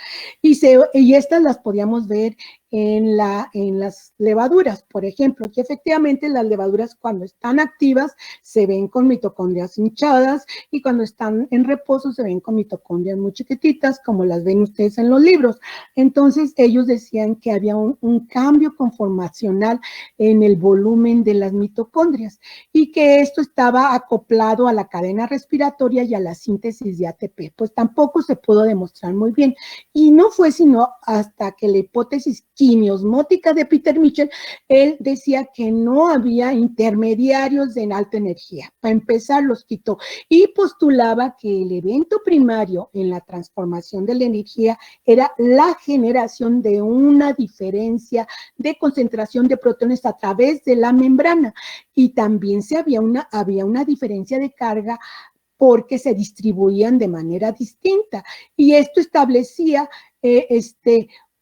Y estas las podíamos ver en las levaduras, por ejemplo, que efectivamente las levaduras cuando están activas se ven con mitocondrias hinchadas, y cuando están en reposo se ven con mitocondrias muy chiquititas, como las ven ustedes en los libros. Entonces ellos decían que había un cambio conformacional en el volumen de las mitocondrias, y que esto estaba acoplado a la cadena respiratoria y a la síntesis de ATP. Pues tampoco se pudo demostrar muy bien, y no fue sino hasta que la hipótesis quimiosmótica de Peter Mitchell, él decía que no había intermediarios en alta energía. Para empezar, los quitó, y postulaba que el evento primario en la transformación de la energía era la generación de una diferencia de concentración de protones a través de la membrana, y también había una diferencia de carga porque se distribuían de manera distinta, y esto establecía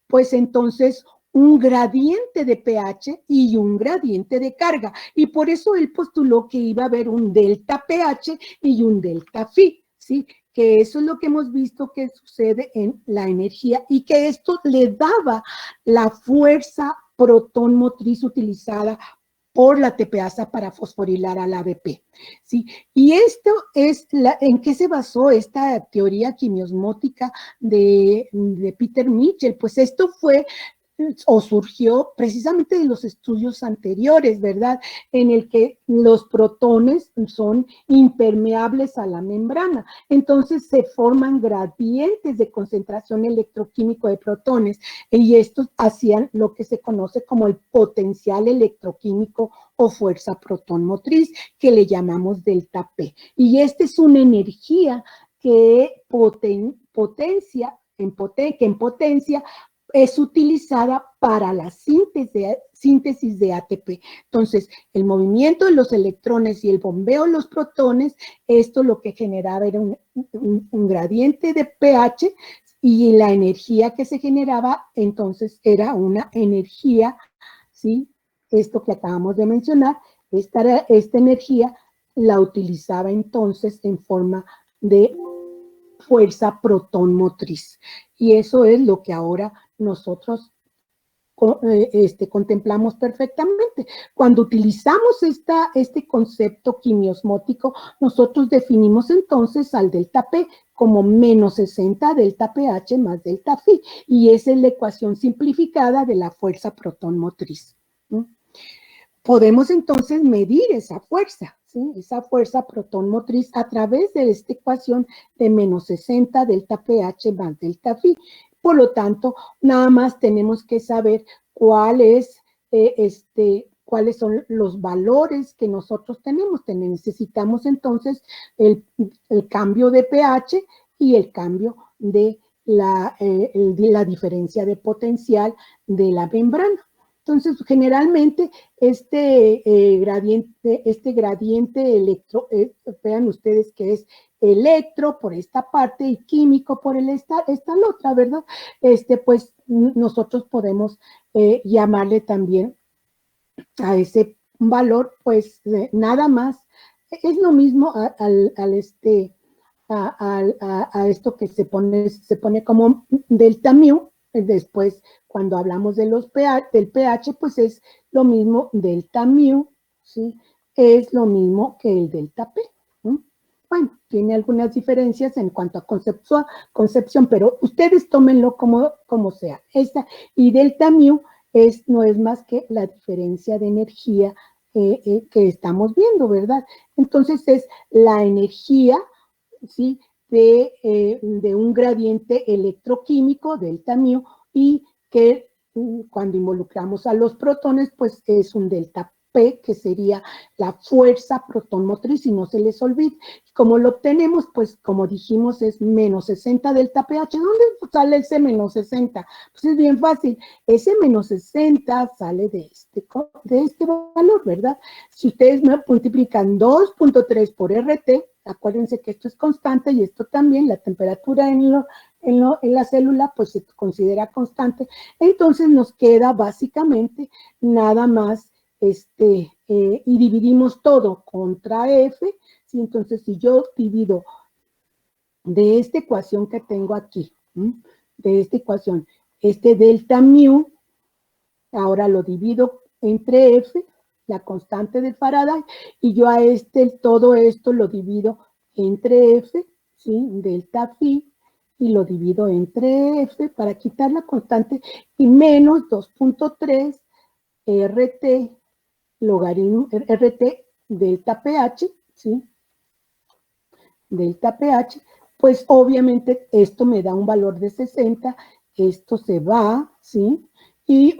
pues entonces un gradiente de pH y un gradiente de carga, y por eso él postuló que iba a haber un delta pH y un delta Phi, ¿sí? Que eso es lo que hemos visto que sucede en la energía, y que esto le daba la fuerza protón motriz utilizada por la tepeasa para fosforilar al ABP, ¿sí? Y esto es ¿en qué se basó esta teoría quimiosmótica de Peter Mitchell? Pues esto fue o surgió precisamente de los estudios anteriores, ¿verdad? En el que los protones son impermeables a la membrana. Entonces se forman gradientes de concentración electroquímico de protones y estos hacían lo que se conoce como el potencial electroquímico o fuerza protón motriz, que le llamamos delta P. Y esta es una energía que en potencia es utilizada para la síntesis de ATP. Entonces, el movimiento de los electrones y el bombeo de los protones, esto lo que generaba era un gradiente de pH y la energía que se generaba, entonces, era una energía, ¿sí? Esto que acabamos de mencionar, esta energía la utilizaba entonces en forma de fuerza protón motriz. Y eso es lo que ahora nosotros contemplamos perfectamente. Cuando utilizamos este concepto quimiosmótico, nosotros definimos entonces al delta P como menos 60 delta pH más delta phi, y esa es la ecuación simplificada de la fuerza protón motriz. Podemos entonces medir esa fuerza, ¿sí? Esa fuerza protón motriz a través de esta ecuación de menos 60 delta pH más delta phi. Por lo tanto, nada más tenemos que saber cuáles son los valores que nosotros tenemos. Necesitamos entonces el cambio de pH y el cambio de la diferencia de potencial de la membrana. Entonces, generalmente, este gradiente electro, vean ustedes que es electro por esta parte y químico por esta la otra, ¿verdad? Pues nosotros podemos llamarle también a ese valor, pues nada más, es lo mismo a esto que se pone como delta mu. Después, cuando hablamos de del pH, pues es lo mismo delta mu, ¿sí? Es lo mismo que el delta P. Bueno, tiene algunas diferencias en cuanto a concepción, pero ustedes tómenlo como sea. Y delta mu no es más que la diferencia de energía que estamos viendo, ¿verdad? Entonces es la energía, ¿sí? De un gradiente electroquímico, delta mu, y que cuando involucramos a los protones, pues es un delta P, que sería la fuerza protón motriz, y no se les olvide. ¿Cómo lo obtenemos? Pues como dijimos, es menos 60 delta pH. ¿Dónde sale ese menos 60? Pues es bien fácil. Ese menos 60 sale de este valor, ¿verdad? Si ustedes me multiplican 2.3 por RT, acuérdense que esto es constante y esto también, la temperatura en la célula, pues se considera constante. Entonces nos queda básicamente nada más, y dividimos todo contra F, ¿sí? Entonces si yo divido de esta ecuación que tengo aquí, de esta ecuación, delta mu, ahora lo divido entre F, la constante de Faraday, y yo a todo esto lo divido entre F, ¿sí? Delta phi, y lo divido entre F para quitar la constante, y menos 2.3 RT logaritmo, RT delta pH, ¿sí? Delta pH, pues obviamente esto me da un valor de 60, esto se va, ¿sí? Y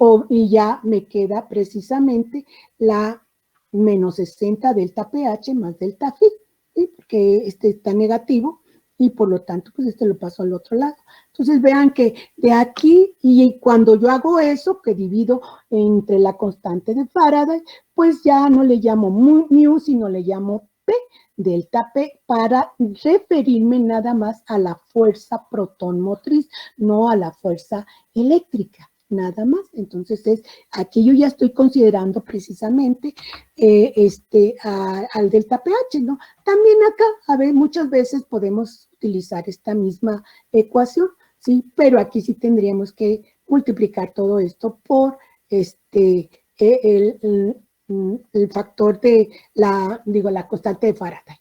ya me queda precisamente la menos 60 delta pH más delta phi, ¿sí? Porque este está negativo y por lo tanto pues lo paso al otro lado. Entonces vean que de aquí, y cuando yo hago eso, que divido entre la constante de Faraday, pues ya no le llamo mu, sino le llamo P, delta P, para referirme nada más a la fuerza protón motriz, no a la fuerza eléctrica, nada más. Entonces aquí yo ya estoy considerando precisamente al delta pH, ¿no? También acá, a ver, muchas veces podemos utilizar esta misma ecuación, ¿sí? Pero aquí sí tendríamos que multiplicar todo esto por el factor de la constante de Faraday.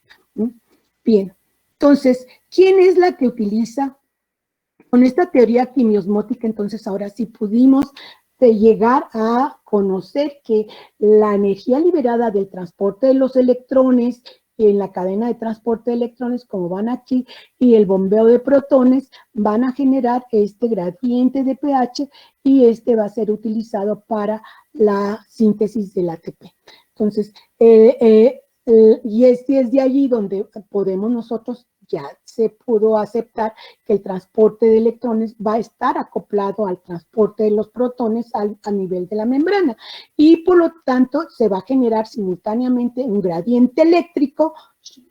Bien, entonces, ¿quién es la que utiliza? Con esta teoría quimiosmótica, entonces ahora sí pudimos de llegar a conocer que la energía liberada del transporte de los electrones en la cadena de transporte de electrones, como van aquí, y el bombeo de protones, van a generar este gradiente de pH y este va a ser utilizado para la síntesis del ATP. Entonces, y es de allí donde podemos nosotros, ya se pudo aceptar que el transporte de electrones va a estar acoplado al transporte de los protones a nivel de la membrana y por lo tanto se va a generar simultáneamente un gradiente eléctrico,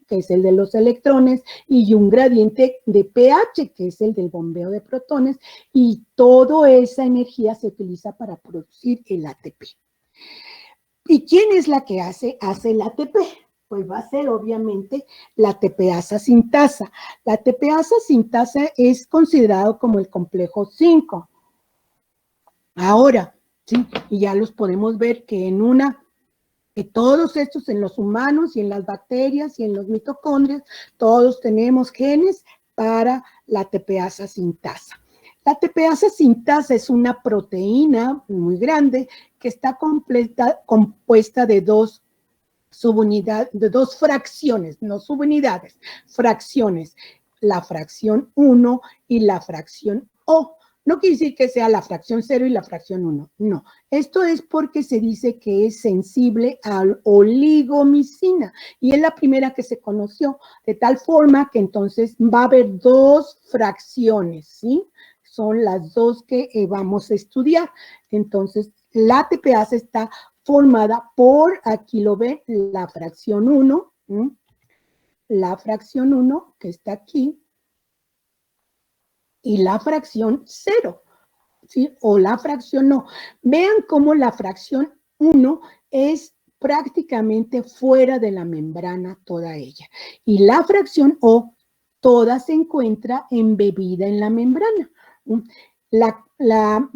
que es el de los electrones, y un gradiente de pH, que es el del bombeo de protones, y toda esa energía se utiliza para producir el ATP. ¿Y quién es la que hace el ATP? Pues va a ser obviamente la tepeasa sintasa. La tepeasa sintasa es considerado como el complejo 5. Ahora, sí, y ya los podemos ver que que todos estos en los humanos y en las bacterias y en los mitocondrias, todos tenemos genes para la tepeasa sintasa. La tepeasa sintasa es una proteína muy grande que está compuesta de dos subunidades, de dos fracciones, no subunidades, fracciones, la fracción 1 y la fracción O. No quiere decir que sea la fracción 0 y la fracción 1, no. Esto es porque se dice que es sensible a oligomicina y es la primera que se conoció, de tal forma que entonces va a haber dos fracciones, ¿sí? Son las dos que vamos a estudiar. Entonces, la tepeasa está formada por, aquí lo ven, la fracción 1, la fracción 1 que está aquí, y la fracción 0, ¿sí? O la fracción no. Vean cómo la fracción 1 es prácticamente fuera de la membrana toda ella. Y la fracción O, toda se encuentra embebida en la membrana. La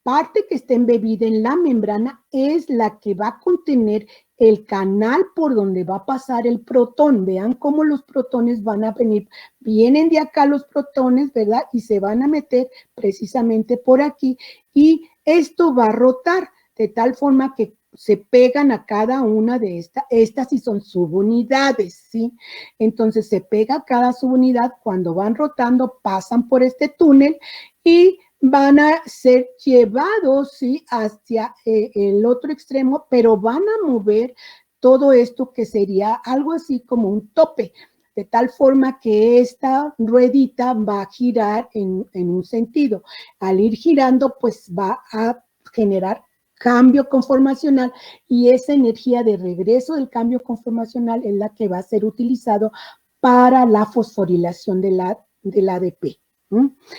parte que está embebida en la membrana es la que va a contener el canal por donde va a pasar el protón. Vean cómo los protones van a venir. Vienen de acá los protones, ¿verdad? Y se van a meter precisamente por aquí. Y esto va a rotar de tal forma que se pegan a cada una de estas sí son subunidades, ¿sí? Entonces se pega a cada subunidad, cuando van rotando, pasan por este túnel y van a ser llevados, ¿sí? Hacia el otro extremo, pero van a mover todo esto que sería algo así como un tope, de tal forma que esta ruedita va a girar en un sentido. Al ir girando, pues va a generar cambio conformacional y esa energía de regreso del cambio conformacional es la que va a ser utilizado para la fosforilación del ADP.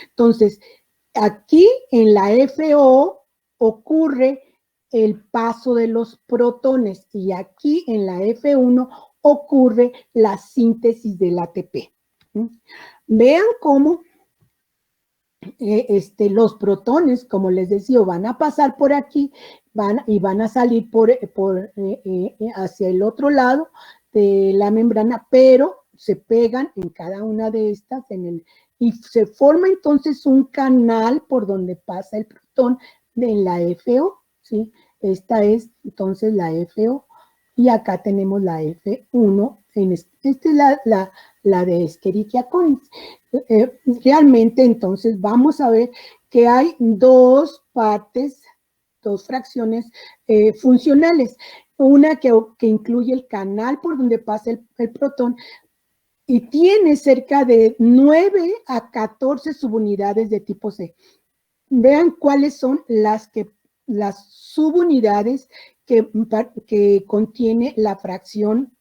Entonces, aquí en la FO ocurre el paso de los protones y aquí en la F1 ocurre la síntesis del ATP. Vean cómo los protones, como les decía, van a pasar por aquí y van a salir hacia el otro lado de la membrana, pero se pegan en cada una de estas y se forma entonces un canal por donde pasa el protón en la FO, ¿sí? Esta es entonces la FO y acá tenemos la F1, esta es la de Escherichia coli. Realmente entonces vamos a ver que hay dos partes, dos fracciones funcionales. Una que incluye el canal por donde pasa el protón y tiene cerca de 9 a 14 subunidades de tipo C. Vean cuáles son las subunidades que contiene la fracción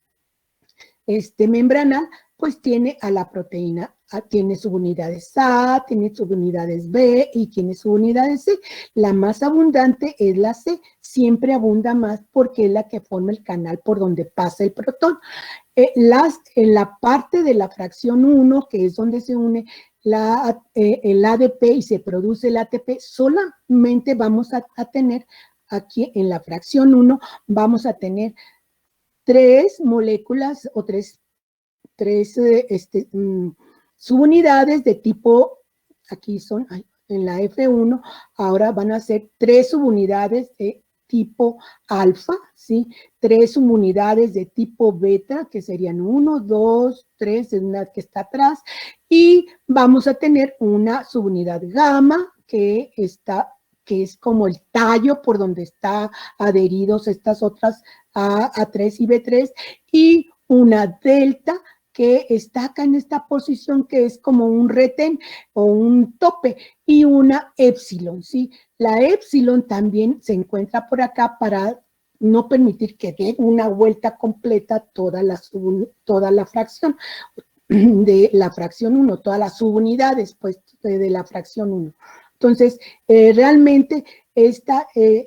membranal, pues tiene a la proteína, tiene subunidades A, tiene subunidades B y tiene subunidades C. La más abundante es la C, siempre abunda más porque es la que forma el canal por donde pasa el protón. En la parte de la fracción 1, que es donde se une el ADP y se produce el ATP, solamente vamos a tener aquí en la fracción 1, vamos a tener 3 moléculas o tres subunidades de tipo, aquí son, la F1, ahora van a ser 3 subunidades de tipo alfa, ¿sí? 3 subunidades de tipo beta, que serían 1, 2, 3, es una que está atrás, y vamos a tener una subunidad gamma, que es como el tallo por donde están adheridos estas otras A3 y B3, y una delta, que está acá en esta posición, que es como un retén o un tope, y una épsilon, ¿sí? La épsilon también se encuentra por acá para no permitir que dé una vuelta completa toda la fracción de la fracción 1, todas las subunidades pues, de la fracción 1. Entonces, realmente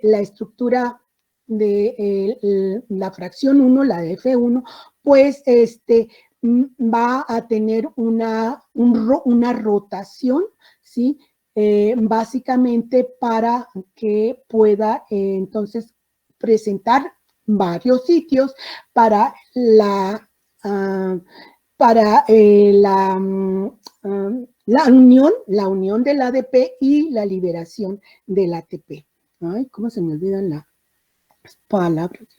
la estructura de la fracción 1, la de F1, pues va a tener una rotación, ¿sí? Básicamente para que pueda entonces presentar varios sitios para la unión del ADP y la liberación del ATP. Ay, ¿cómo se me olvidan las palabras?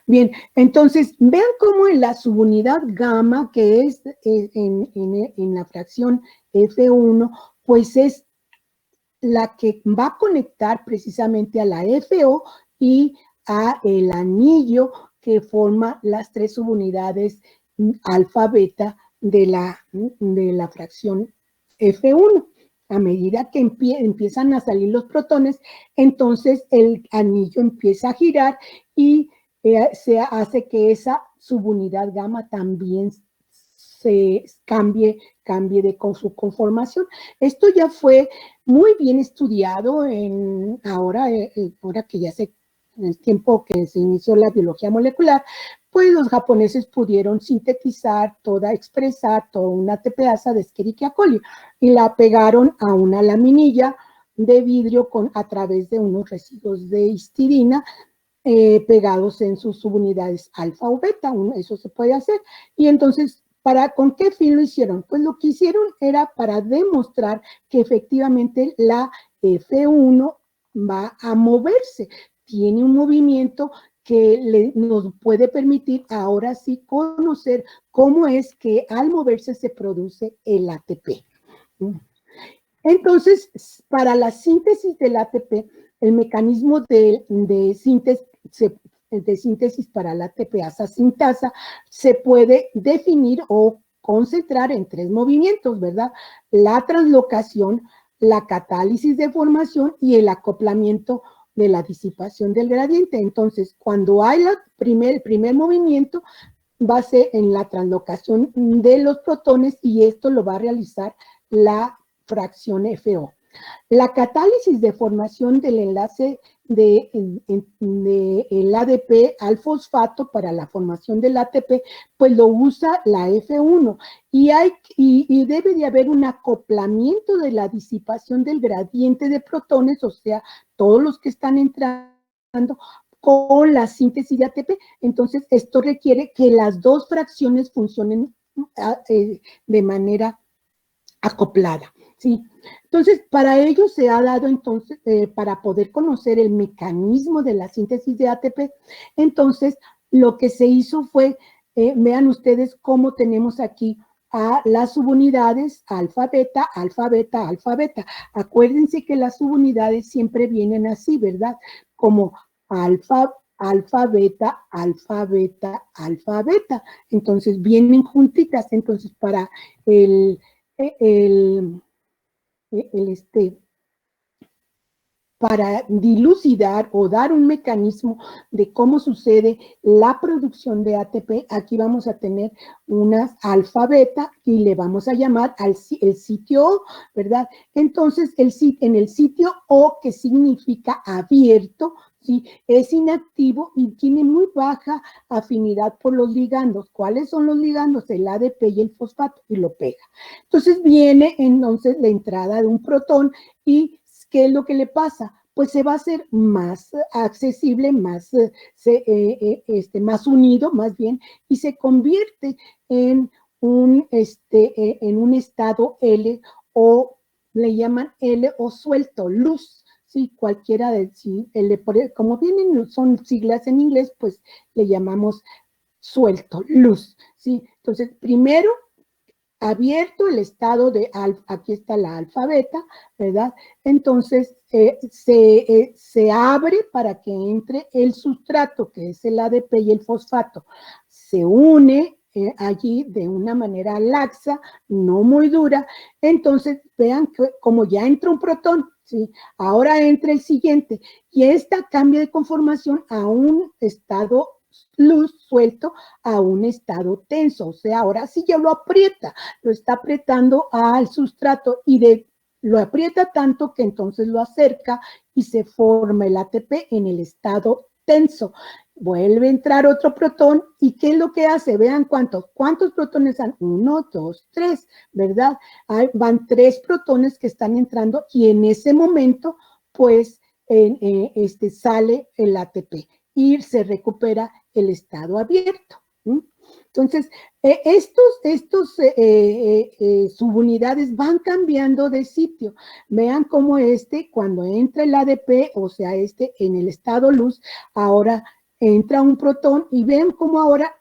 Bien, entonces, vean cómo en la subunidad gamma, que es en la fracción F1, pues es la que va a conectar precisamente a la FO y a el anillo que forma las 3 subunidades alfa beta de la fracción F1. A medida que empiezan a salir los protones, entonces el anillo empieza a girar y se hace que esa subunidad gamma también se cambie con su conformación. Esto ya fue muy bien estudiado ahora que ya en el tiempo que se inició la biología molecular, pues los japoneses pudieron expresar toda una tepeasa de Escherichia coli y la pegaron a una laminilla de vidrio a través de unos residuos de histidina pegados en sus subunidades alfa o beta, eso se puede hacer. Y entonces, ¿con qué fin lo hicieron? Pues lo que hicieron era para demostrar que efectivamente la F1 va a moverse, tiene un movimiento que nos puede permitir ahora sí conocer cómo es que al moverse se produce el ATP. Entonces, para la síntesis del ATP, el mecanismo de síntesis para la ATPasa sintasa se puede definir o concentrar en 3 movimientos, ¿verdad? La translocación, la catálisis de formación y el acoplamiento de la disipación del gradiente. Entonces, cuando hay el primer movimiento, va a ser en la translocación de los protones y esto lo va a realizar la fracción FO. La catálisis de formación del enlace del ADP al fosfato para la formación del ATP, pues lo usa la F1 y debe de haber un acoplamiento de la disipación del gradiente de protones, o sea, todos los que están entrando con la síntesis de ATP. Entonces, esto requiere que las 2 fracciones funcionen de manera acoplada, ¿sí? Entonces, para ello se ha dado entonces, para poder conocer el mecanismo de la síntesis de ATP, entonces lo que se hizo fue, vean ustedes cómo tenemos aquí a las subunidades alfa, beta, alfa, beta, alfa, beta. Acuérdense que las subunidades siempre vienen así, ¿verdad? Como alfa, alfa, beta, alfa, beta, alfa, beta. Entonces vienen juntitas. Entonces para para dilucidar o dar un mecanismo de cómo sucede la producción de ATP, aquí vamos a tener unas alfa beta y le vamos a llamar el sitio O, ¿verdad? Entonces, en el sitio O, que significa abierto, ¿sí? Es inactivo y tiene muy baja afinidad por los ligandos. ¿Cuáles son los ligandos? El ADP y el fosfato, y lo pega. Entonces viene entonces la entrada de un protón y ¿qué es lo que le pasa? Pues se va a hacer más accesible, más unido, más bien, y se convierte en un estado L o le llaman L o suelto, luz, ¿sí? Cualquiera de, sí, como vienen, son siglas en inglés, pues le llamamos suelto, luz, ¿sí? Entonces, primero, abierto el estado de alfa, aquí está la alfa beta, ¿verdad? Entonces, se abre para que entre el sustrato, que es el ADP y el fosfato, se une allí de una manera laxa, no muy dura. Entonces, vean que como ya entra un protón, ¿sí? Ahora entra el siguiente, y esta cambia de conformación a un estado luz suelto a un estado tenso, o sea, ahora sí ya lo aprieta, lo está apretando al sustrato y lo aprieta tanto que entonces lo acerca y se forma el ATP en el estado tenso. Vuelve a entrar otro protón y ¿qué es lo que hace? Vean cuántos protones han. 1, 2, 3, ¿verdad? Van 3 protones que están entrando y en ese momento, pues, sale el ATP y se recupera el estado abierto. Entonces, estos subunidades van cambiando de sitio. Vean cómo cuando entra el ADP, o sea, en el estado luz, ahora entra un protón y ven cómo ahora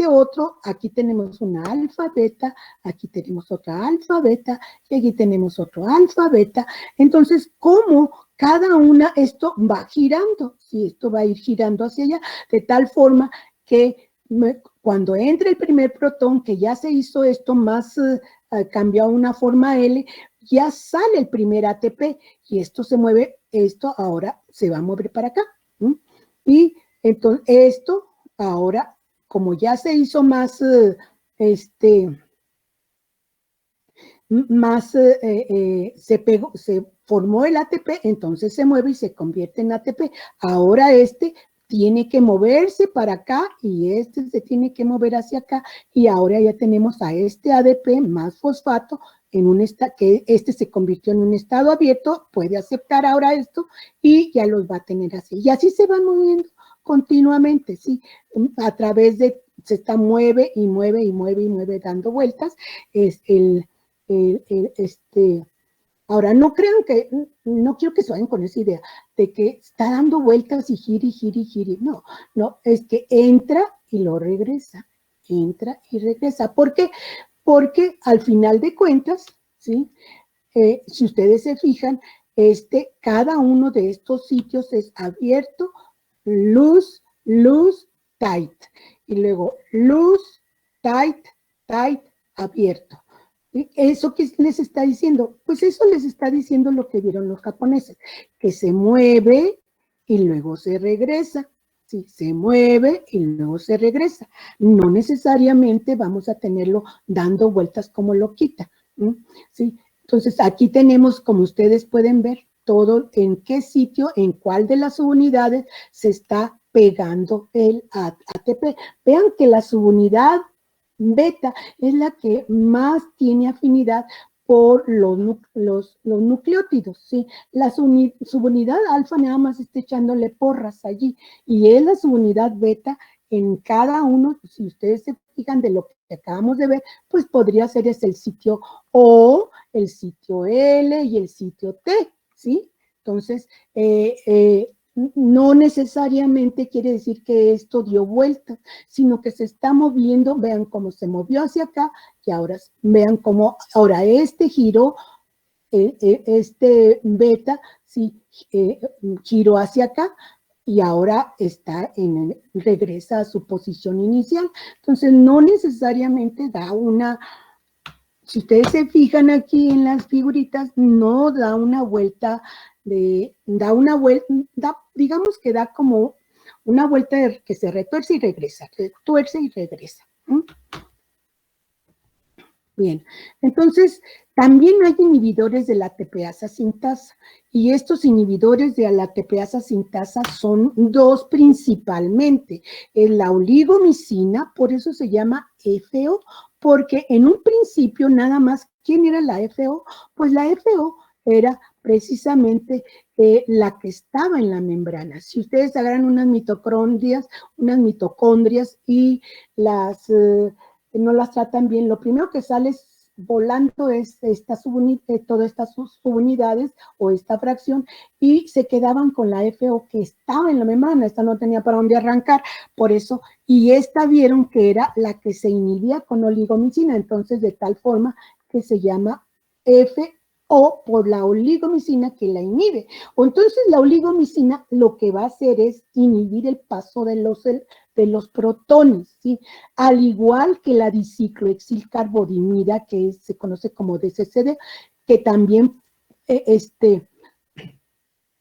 otro, aquí tenemos una alfa beta, aquí tenemos otra alfa beta, y aquí tenemos otro alfa beta. Entonces, ¿cómo cada una, esto va girando? Sí, esto va a ir girando hacia allá, de tal forma que cuando entre el primer protón, que ya se hizo esto más, cambió a una forma L, ya sale el primer ATP y esto se mueve, esto ahora se va a mover para acá. Y entonces esto ahora, como ya se hizo más, se formó el ATP, entonces se mueve y se convierte en ATP. Ahora tiene que moverse para acá y se tiene que mover hacia acá y ahora ya tenemos a este ADP más fosfato en que se convirtió en un estado abierto, puede aceptar ahora esto y ya los va a tener así. Y así se van moviendo continuamente, ¿sí? A través se mueve y mueve y mueve y mueve dando vueltas. Ahora, no quiero que se vayan con esa idea de que está dando vueltas y gire, y gire, y gire. No, es que entra y lo regresa, entra y regresa. ¿Por qué? Porque al final de cuentas, ¿sí? Si ustedes se fijan, cada uno de estos sitios es abierto, luz, luz, tight. Y luego luz, tight, tight, abierto. ¿Eso qué les está diciendo? Pues eso les está diciendo lo que vieron los japoneses, que se mueve y luego se regresa. Sí, se mueve y luego se regresa. No necesariamente vamos a tenerlo dando vueltas como loquita. ¿Sí? Entonces, aquí tenemos, como ustedes pueden ver, todo en qué sitio, en cuál de las subunidades se está pegando el ATP. Vean que la subunidad beta es la que más tiene afinidad por los nucleótidos, ¿sí? La subunidad alfa nada más está echándole porras allí, y es la subunidad beta en cada uno, si ustedes se fijan de lo que acabamos de ver, pues podría ser el sitio O, el sitio L y el sitio T, ¿sí? Entonces, no necesariamente quiere decir que esto dio vuelta, sino que se está moviendo, vean cómo se movió hacia acá, y ahora vean cómo ahora giró, beta, sí, giró hacia acá, y ahora regresa a su posición inicial. Entonces, no necesariamente da si ustedes se fijan aquí en las figuritas, no da una vuelta digamos que da como una vuelta que se retuerce y regresa, retuerce y regresa. Bien, entonces también hay inhibidores de la ATPasa sintasa, y estos inhibidores de la ATPasa sintasa son 2 principalmente. La oligomicina, por eso se llama FO, porque en un principio nada más, ¿quién era la FO? Pues la FO era precisamente la que estaba en la membrana. Si ustedes agarran unas mitocondrias y no las tratan bien, lo primero que sale volando todas estas subunidades o esta fracción y se quedaban con la FO que estaba en la membrana, esta no tenía para dónde arrancar, por eso, y esta vieron que era la que se inhibía con oligomicina, entonces de tal forma que se llama FO por la oligomicina que la inhibe. O entonces la oligomicina lo que va a hacer es inhibir el paso de los protones, ¿sí? Al igual que la diciclohexilcarbonimida, que se conoce como DCCD, que también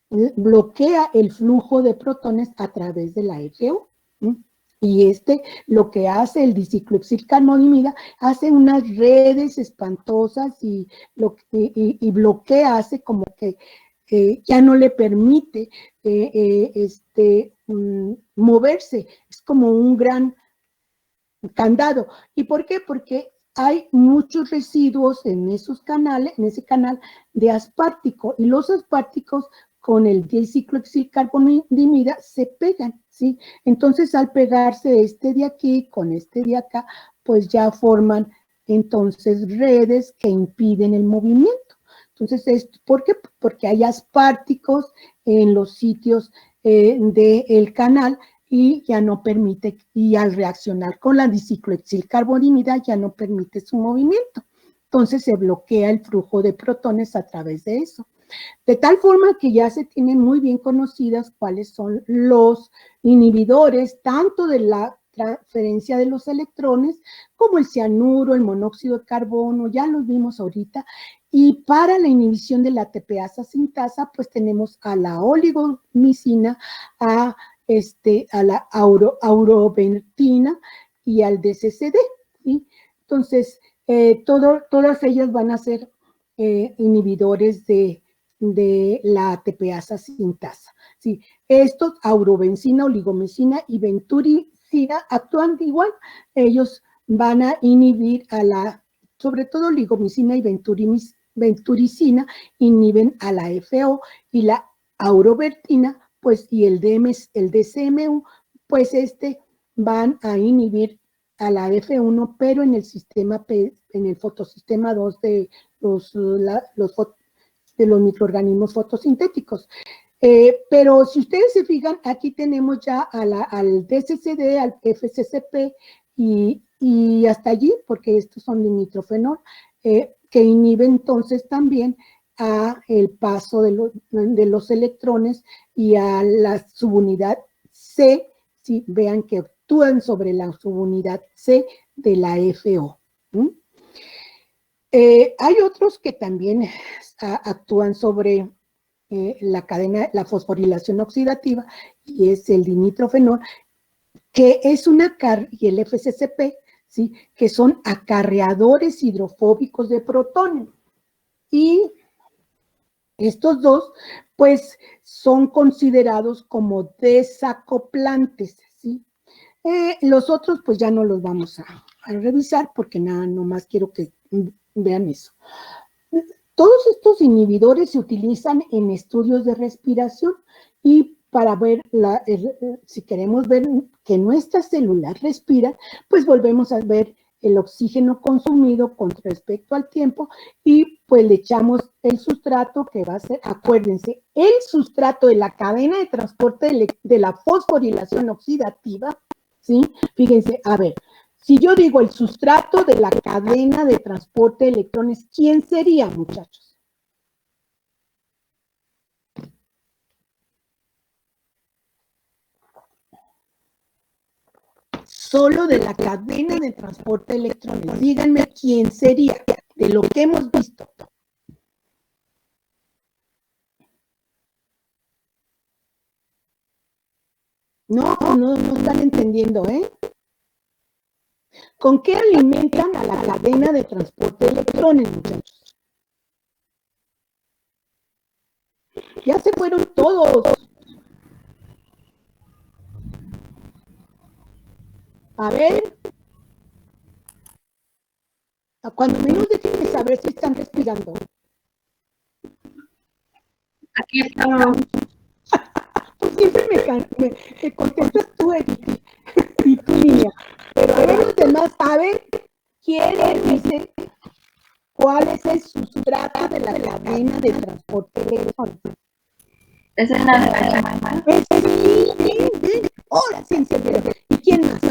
bloquea el flujo de protones a través de la FO. ¿Sí? Y lo que hace el diciclohexilcarbonimida, hace unas redes espantosas y bloquea, hace como que ya no le permite moverse. Es como un gran candado. ¿Y por qué? Porque hay muchos residuos en esos canales, en ese canal de aspartico, y los asparticos con el diciclohexilcarbonimida se pegan, ¿sí? Entonces, al pegarse este de aquí con este de acá, pues ya forman entonces redes que impiden el movimiento. Entonces, ¿por qué? Porque hay asparticos en los sitios del canal y ya no permite, y al reaccionar con la diciclohexilcarbonimida ya no permite su movimiento. Entonces se bloquea el flujo de protones a través de eso. De tal forma que ya se tienen muy bien conocidas cuáles son los inhibidores, tanto de la transferencia de los electrones, como el cianuro, el monóxido de carbono, ya los vimos ahorita. Y para la inhibición de la ATPasa sintasa, pues tenemos a la oligomicina, a la aurobentina y al DCCD, ¿sí? Entonces, todas ellas van a ser inhibidores de la ATPasa sintasa, ¿sí? Estos, aurobencina, oligomicina y venturicina, actúan igual. Ellos van a inhibir sobre todo oligomicina y venturicina, inhiben a la FO, y la aurobertina, pues, y el DCMU, pues van a inhibir a la F1, pero en el sistema en el fotosistema 2 de los microorganismos fotosintéticos. Pero si ustedes se fijan, aquí tenemos ya al DCCD, al FCCP y hasta allí, porque estos son de nitrofenol, que inhiben entonces también a el paso de los electrones y a la subunidad C, si vean que actúan sobre la subunidad C de la FO. Hay otros que también actúan sobre la cadena, la fosforilación oxidativa, y es el dinitrofenol, que es y el FCCP, ¿sí? Que son acarreadores hidrofóbicos de protones. Y estos dos, pues, son considerados como desacoplantes, ¿sí? Los otros, pues, ya no los vamos a revisar porque nada, nomás quiero que vean eso. Todos estos inhibidores se utilizan en estudios de respiración y para ver, si queremos ver que nuestras células respiran, pues volvemos a ver el oxígeno consumido con respecto al tiempo y pues le echamos el sustrato que va a ser, acuérdense, el sustrato de la cadena de transporte de la fosforilación oxidativa, ¿sí? Fíjense, a ver, si yo digo el sustrato de la cadena de transporte de electrones, ¿quién sería, muchachos? Solo de la cadena de transporte de electrones. Díganme quién sería de lo que hemos visto. No están entendiendo, ¿eh? ¿Con qué alimentan a la cadena de transporte de electrones, muchachos? Ya se fueron todos. A ver. Cuando menos déjenme saber si están respirando. Aquí estamos. Pues siempre me contestas tú, Edith, y tú, niña. Pero a ver los demás, a ver, ¿quién dice? ¿Cuál es el sustrato de la cadena de transporte electrónico? Es el NADH. Bien. Ahora sí entendieron. ¿Y quién más?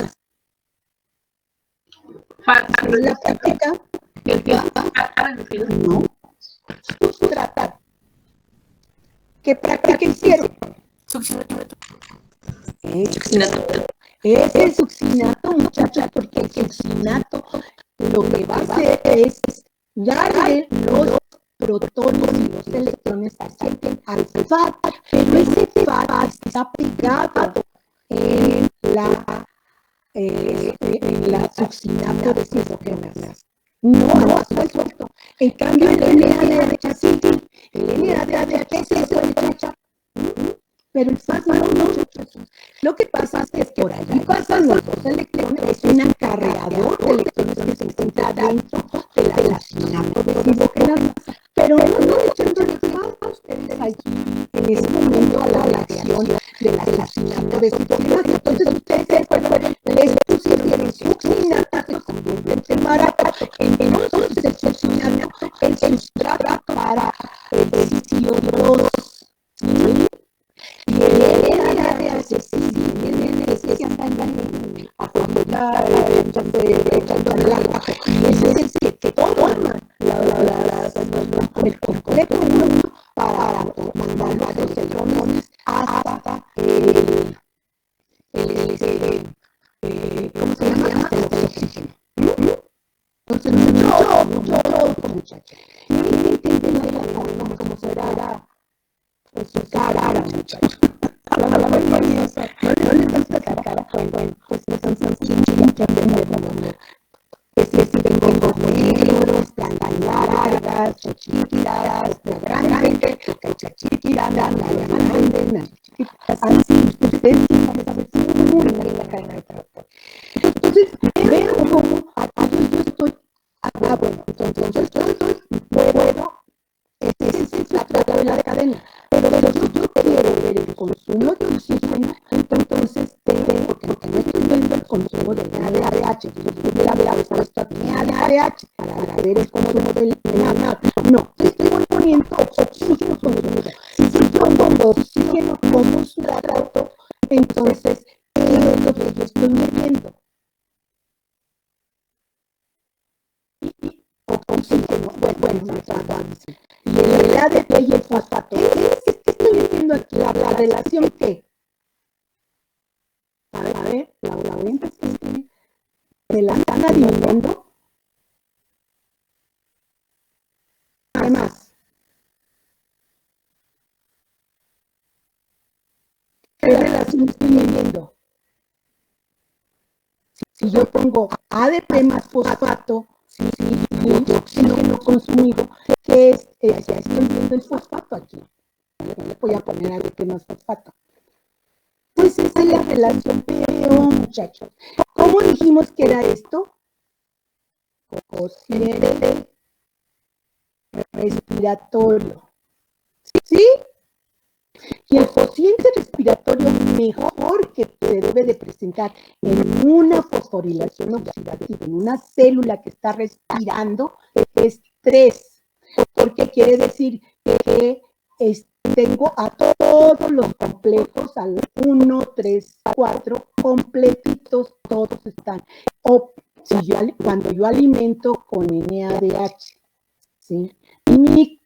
En la práctica, no. Sustratar. ¿Qué práctica hicieron? Es el succinato, muchachos, porque el succinato lo que va a hacer es darle los protones y los electrones al FAT, pero ese FAT está pegado en la succinato de citoquinas. No está suelto. En cambio, el NADH sí. El NADH es eso, muchacha. Pero el FAT no. Lo que pasa es que por allí pasan los dos electrones, es un acarreador de electrones que se encuentra dentro de la succinato de citoquinas. Pero no echándole a ustedes allí en ese momento a la reacción de la succinato de citoquinas. Entonces ustedes se acuerdan, les pusieron succinato que se convierte en barato. Entonces el succinato es el sustrato para el CO2. ¿Sí? Y el NADH sí viene ese que andan echando al agua. Y ese es el que toman el completo uno para mandar los electrones hasta ¿cómo se llama? El oxígeno. Entonces, muchachos. Tienen que entender la cadena como será su cara, muchachos. La mayoría no les gusta esa cara, bueno, pues no son chinchillas es decir, tengo negros, plantas largas, chiquitas, grandes, chiquitas, grandes, así, ustedes saben muy bien la cadena de transporte. Entonces, vean cómo yo estoy, bueno, entonces yo puedo, este es la plata de la cadena, pero si yo quiero ver el consumo de oxígeno, entonces tengo, porque no estoy viendo el consumo del NADH, yo estoy la respuesta a NADH para ver el consumo del NADH. No, estoy poniendo oxígeno consumido. Si yo pongo oxígeno como sustrato, entonces, ¿qué es lo que yo estoy midiendo? Oxígeno, bueno, me trato a decir. Y el ADP y el fosfato. ¿Qué estoy viendo aquí? La relación que. A ver, Laura, ¿me la están adivinando? Además, ¿qué relación estoy midiendo? Si yo pongo ADP más fosfato, y oxígeno consumido, ¿qué es? Ya estoy viendo el fosfato aquí. Le voy a poner ADP más fosfato. Pues esa es la relación PO, muchachos. ¿Cómo dijimos que era esto? Cociente respiratorio. ¿Sí? Y el cociente respiratorio mejor que se debe de presentar en una fosforilación oxidativa, en una célula que está respirando, es 3. Porque quiere decir que tengo a todos los complejos, al 1, 3, 4, completitos, todos están. O cuando yo alimento con NADH, ¿sí? Mi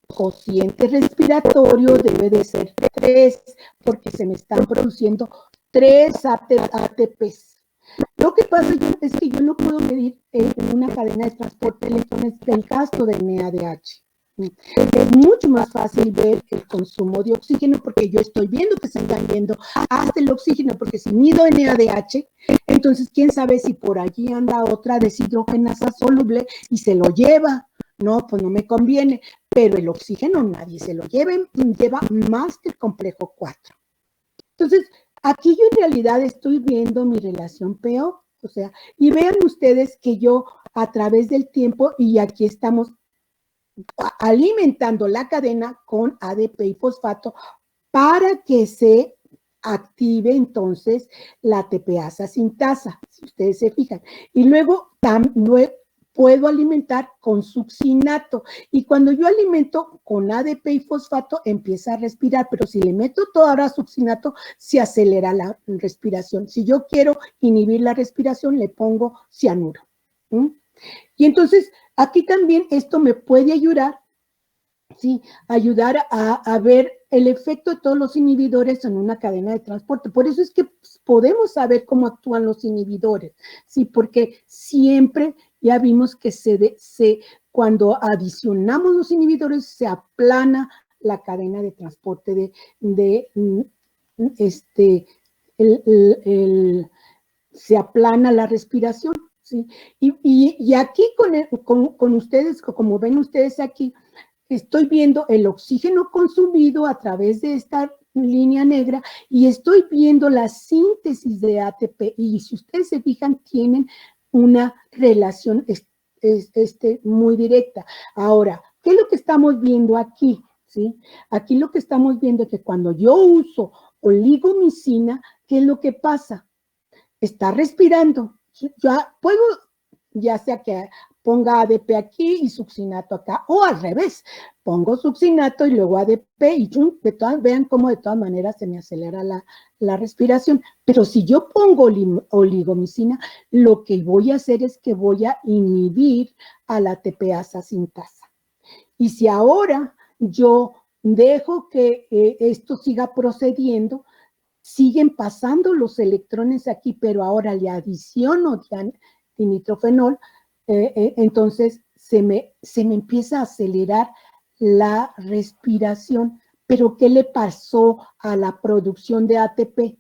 cociente respiratorio debe de ser 3, porque se me están produciendo 3 ATPs. Lo que pasa es que yo no puedo medir en una cadena de transporte de electrones el gasto de NADH. Es mucho más fácil ver el consumo de oxígeno porque yo estoy viendo que se están yendo hasta el oxígeno, porque si mido NADH, entonces quién sabe si por allí anda otra deshidrogenasa soluble y se lo lleva. No, pues no me conviene, pero el oxígeno nadie se lo lleva más que el complejo 4. Entonces, aquí yo en realidad estoy viendo mi relación PO, o sea, y vean ustedes que yo a través del tiempo, y aquí estamos alimentando la cadena con ADP y fosfato para que se active entonces la TPasa sintasa, si ustedes se fijan. Y luego puedo alimentar con succinato. Y cuando yo alimento con ADP y fosfato, empieza a respirar. Pero si le meto todo ahora succinato, se acelera la respiración. Si yo quiero inhibir la respiración, le pongo cianuro. Y entonces, aquí también esto me puede ayudar, ¿sí? Ayudar a ver el efecto de todos los inhibidores en una cadena de transporte. Por eso es que podemos saber cómo actúan los inhibidores, ¿sí? Porque siempre ya vimos que cuando adicionamos los inhibidores se aplana la cadena de transporte se aplana la respiración, ¿sí? Y aquí con ustedes, como ven ustedes aquí, estoy viendo el oxígeno consumido a través de esta línea negra y estoy viendo la síntesis de ATP. Y si ustedes se fijan, tienen una relación muy directa. Ahora, ¿qué es lo que estamos viendo aquí? ¿Sí? Aquí lo que estamos viendo es que cuando yo uso oligomicina, ¿qué es lo que pasa? Está respirando. Ya puedo, ya sea que ponga ADP aquí y succinato acá, o al revés, pongo succinato y luego ADP y vean cómo de todas maneras se me acelera la respiración. Pero si yo pongo oligomicina, lo que voy a hacer es que voy a inhibir a la ATPasa sintasa. Y si ahora yo dejo que esto siga procediendo, siguen pasando los electrones aquí, pero ahora le adiciono dinitrofenol, entonces se me empieza a acelerar la respiración. ¿Pero qué le pasó a la producción de ATP?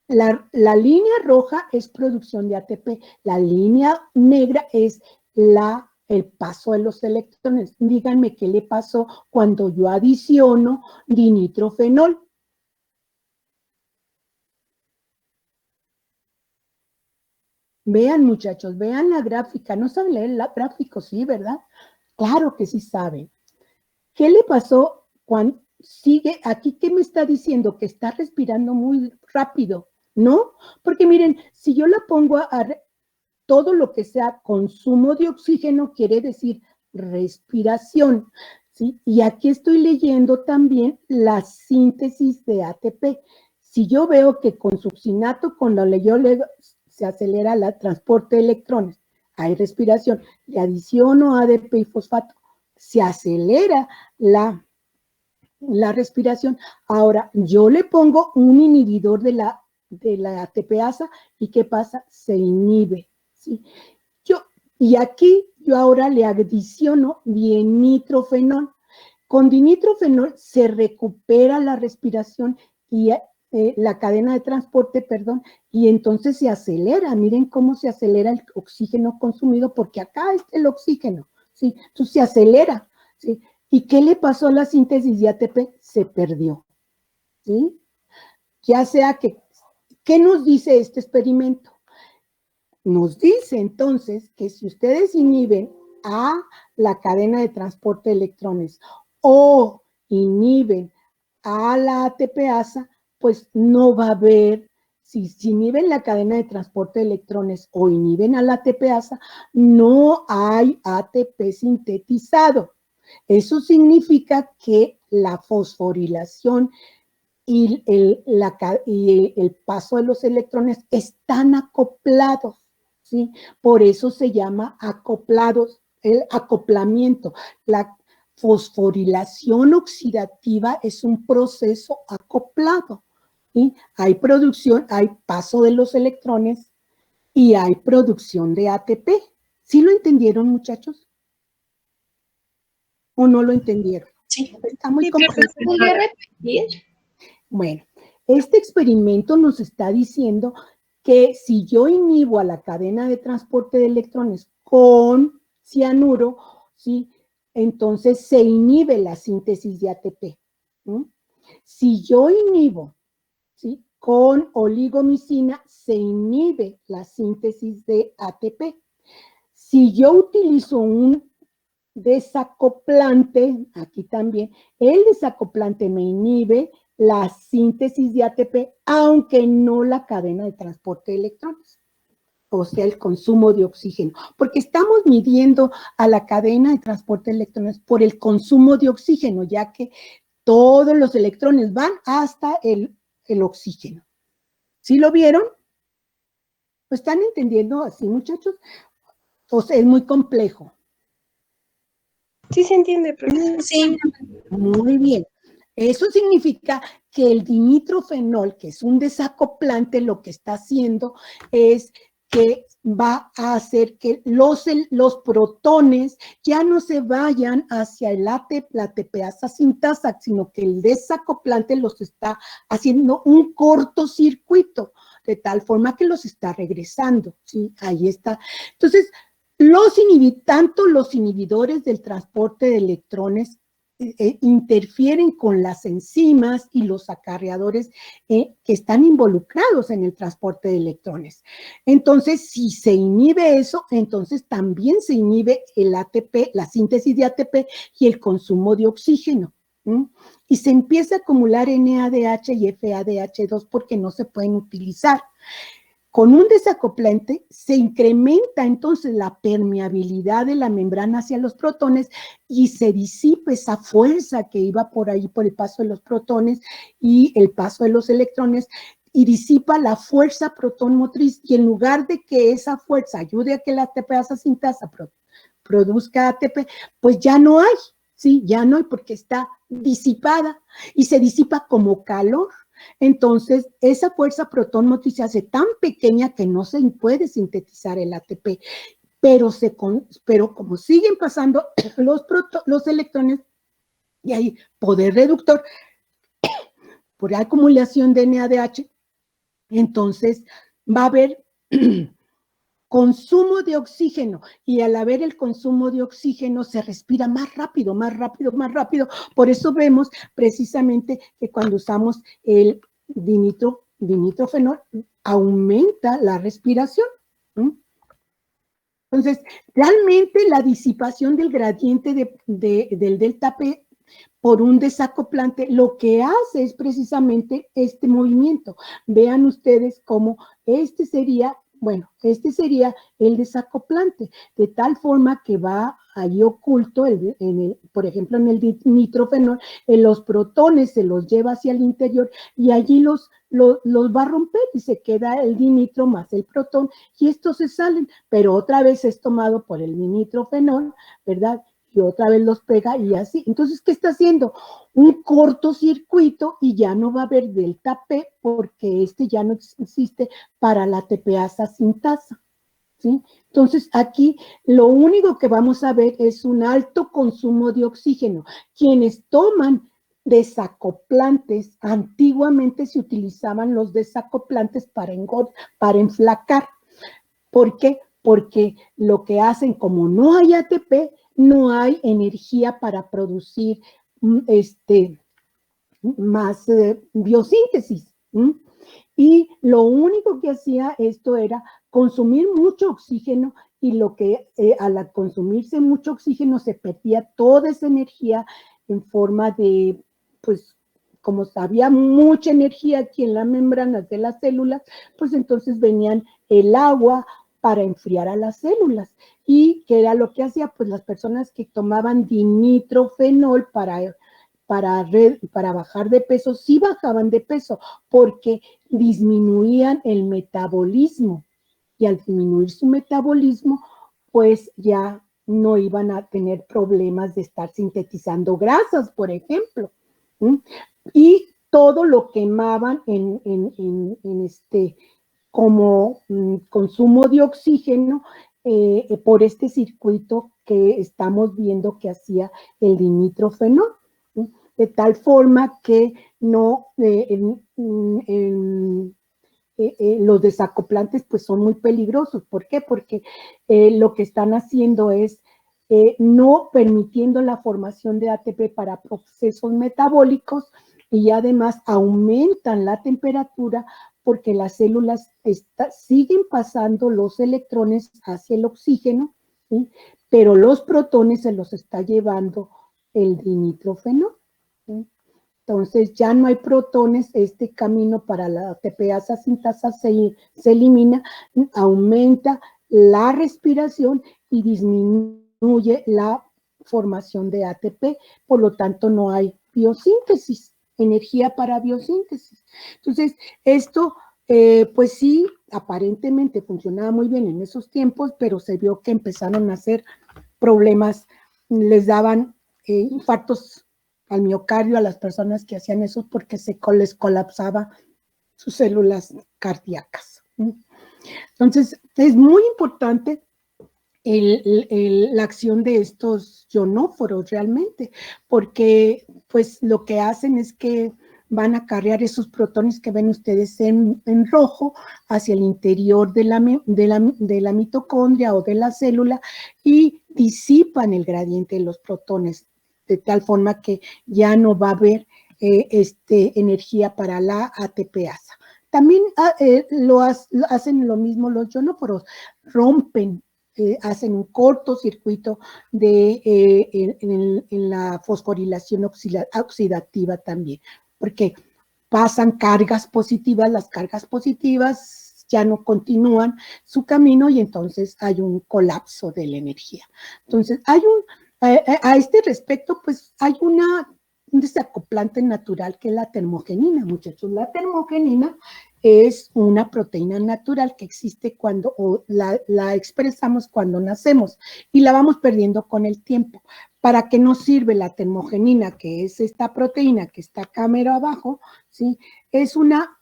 La línea roja es producción de ATP, la línea negra es el paso de los electrones. Díganme qué le pasó cuando yo adiciono dinitrofenol. Vean, muchachos, vean la gráfica. ¿No saben leer la gráfica? Sí, ¿verdad? Claro que sí saben. ¿Qué le pasó cuando sigue aquí? ¿Qué me está diciendo? Que está respirando muy rápido, ¿no? Porque miren, si yo la pongo todo lo que sea consumo de oxígeno, quiere decir respiración, ¿sí? Y aquí estoy leyendo también la síntesis de ATP. Si yo veo que con succinato, cuando se acelera el transporte de electrones, hay respiración, le adiciono ADP y fosfato, se acelera la respiración. Ahora, yo le pongo un inhibidor de la ATPasa y ¿qué pasa? Se inhibe, ¿sí? Y aquí yo ahora le adiciono dinitrofenol. Con dinitrofenol se recupera la respiración y la cadena de transporte, perdón, y entonces se acelera. Miren cómo se acelera el oxígeno consumido, porque acá está el oxígeno, ¿sí? Entonces se acelera, ¿sí? ¿Y qué le pasó a la síntesis de ATP? Se perdió, ¿sí? Ya sea que, ¿qué nos dice este experimento? Nos dice entonces que si ustedes inhiben a la cadena de transporte de electrones o inhiben a la ATPasa, pues no va a haber, si inhiben la cadena de transporte de electrones o inhiben a la ATPasa, no hay ATP sintetizado. Eso significa que la fosforilación y el paso de los electrones están acoplados, ¿sí? Por eso se llama acoplados, el acoplamiento. La fosforilación oxidativa es un proceso acoplado, ¿sí? Hay producción, hay paso de los electrones y hay producción de ATP. ¿Sí lo entendieron, muchachos? ¿O no lo entendieron? Sí. Está muy complejo. ¿Podría repetir? Bueno, este experimento nos está diciendo que si yo inhibo a la cadena de transporte de electrones con cianuro, ¿sí? Entonces se inhibe la síntesis de ATP. ¿Sí? Si yo inhibo, ¿sí? Con oligomicina, se inhibe la síntesis de ATP. Si yo utilizo un desacoplante, aquí también, el desacoplante me inhibe la síntesis de ATP, aunque no la cadena de transporte de electrones. o sea, el consumo de oxígeno, porque estamos midiendo a la cadena de transporte de electrones por el consumo de oxígeno, ya que todos los electrones van hasta el oxígeno. ¿Sí lo vieron? ¿Lo están entendiendo así, muchachos? O sea, es muy complejo. Sí se entiende, profesor. Sí. Muy bien. Eso significa que el dinitrofenol, que es un desacoplante, lo que está haciendo es que va a hacer que los protones ya no se vayan hacia la ATPasa sintasa, sino que el desacoplante los está haciendo un cortocircuito, de tal forma que los está regresando, ¿sí? Ahí está. Entonces, tanto los inhibidores del transporte de electrones interfieren con las enzimas y los acarreadores que están involucrados en el transporte de electrones. Entonces, si se inhibe eso, entonces también se inhibe el ATP, la síntesis de ATP y el consumo de oxígeno. Y se empieza a acumular NADH y FADH2 porque no se pueden utilizar. Con un desacoplante se incrementa entonces la permeabilidad de la membrana hacia los protones y se disipa esa fuerza que iba por ahí por el paso de los protones y el paso de los electrones y disipa la fuerza protón motriz y en lugar de que esa fuerza ayude a que la ATPasa sintasa produzca ATP, pues ya no hay, ¿sí? Ya no hay porque está disipada y se disipa como calor. Entonces, esa fuerza protón motriz se hace tan pequeña que no se puede sintetizar el ATP, pero como siguen pasando los electrones y hay poder reductor por acumulación de NADH, entonces va a haber consumo de oxígeno y al haber el consumo de oxígeno se respira más rápido, más rápido, más rápido. Por eso vemos precisamente que cuando usamos el dinitrofenol aumenta la respiración. Entonces, realmente la disipación del gradiente del delta P por un desacoplante, lo que hace es precisamente este movimiento. Vean ustedes cómo este sería el desacoplante, de tal forma que va ahí oculto, por ejemplo, en el dinitrofenol, los protones se los lleva hacia el interior y allí los va a romper y se queda el dinitro más el protón y estos se salen, pero otra vez es tomado por el dinitrofenol, ¿verdad? Y otra vez los pega y así. Entonces, ¿qué está haciendo? Un cortocircuito y ya no va a haber delta P porque ya no existe para la ATPasa sintasa, ¿sí? Entonces, aquí lo único que vamos a ver es un alto consumo de oxígeno. Quienes toman desacoplantes, antiguamente se utilizaban los desacoplantes para enflacar. ¿Por qué? Porque lo que hacen, como no hay ATP, no hay energía para producir más biosíntesis. Y lo único que hacía esto era consumir mucho oxígeno y al consumirse mucho oxígeno se perdía toda esa energía en forma de, pues, como había mucha energía aquí en las membranas de las células, pues entonces venían el agua para enfriar a las células. ¿Y qué era lo que hacía? Pues las personas que tomaban dinitrofenol para bajar de peso, sí bajaban de peso, porque disminuían el metabolismo. Y al disminuir su metabolismo, pues ya no iban a tener problemas de estar sintetizando grasas, por ejemplo. Y todo lo quemaban como consumo de oxígeno por este circuito que estamos viendo que hacía el dinitrofenol, de tal forma que no los desacoplantes pues son muy peligrosos. ¿Por qué? Porque lo que están haciendo es no permitiendo la formación de ATP para procesos metabólicos y además aumentan la temperatura porque las células siguen pasando los electrones hacia el oxígeno, ¿sí? Pero los protones se los está llevando el dinitrofenol, ¿sí? Entonces ya no hay protones, este camino para la ATPasa sintasa se elimina, aumenta la respiración y disminuye la formación de ATP, por lo tanto no hay biosíntesis, energía para biosíntesis. Entonces, esto, pues sí, aparentemente funcionaba muy bien en esos tiempos, pero se vio que empezaron a hacer problemas, les daban infartos al miocardio a las personas que hacían eso porque les colapsaba sus células cardíacas. Entonces, es muy importante la acción de estos ionóforos realmente, porque pues lo que hacen es que van a cargar esos protones que ven ustedes en rojo hacia el interior de la mitocondria o de la célula y disipan el gradiente de los protones, de tal forma que ya no va a haber energía para la ATPasa. También hacen lo mismo los ionóforos, rompen, hacen un cortocircuito en la fosforilación oxidativa también, porque pasan cargas positivas, las cargas positivas ya no continúan su camino y entonces hay un colapso de la energía. Entonces, a este respecto, pues hay un desacoplante natural que es la termogenina, muchachos. La termogenina es una proteína natural que existe cuando la expresamos cuando nacemos y la vamos perdiendo con el tiempo. ¿Para qué nos sirve la termogenina, que es esta proteína que está acá mero abajo? ¿Sí? Es una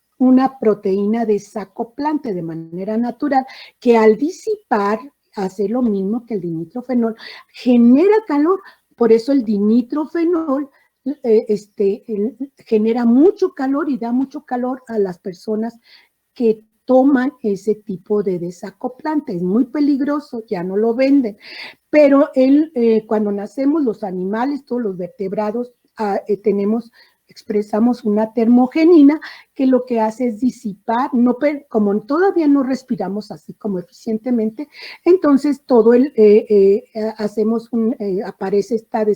proteína desacoplante de manera natural que al disipar hace lo mismo que el dinitrofenol, genera calor, por eso el dinitrofenol genera mucho calor y da mucho calor a las personas que toman ese tipo de desacoplante. Es muy peligroso, ya no lo venden, pero cuando nacemos los animales, todos los vertebrados, expresamos una termogenina que lo que hace es disipar, como todavía no respiramos así como eficientemente, entonces aparece esta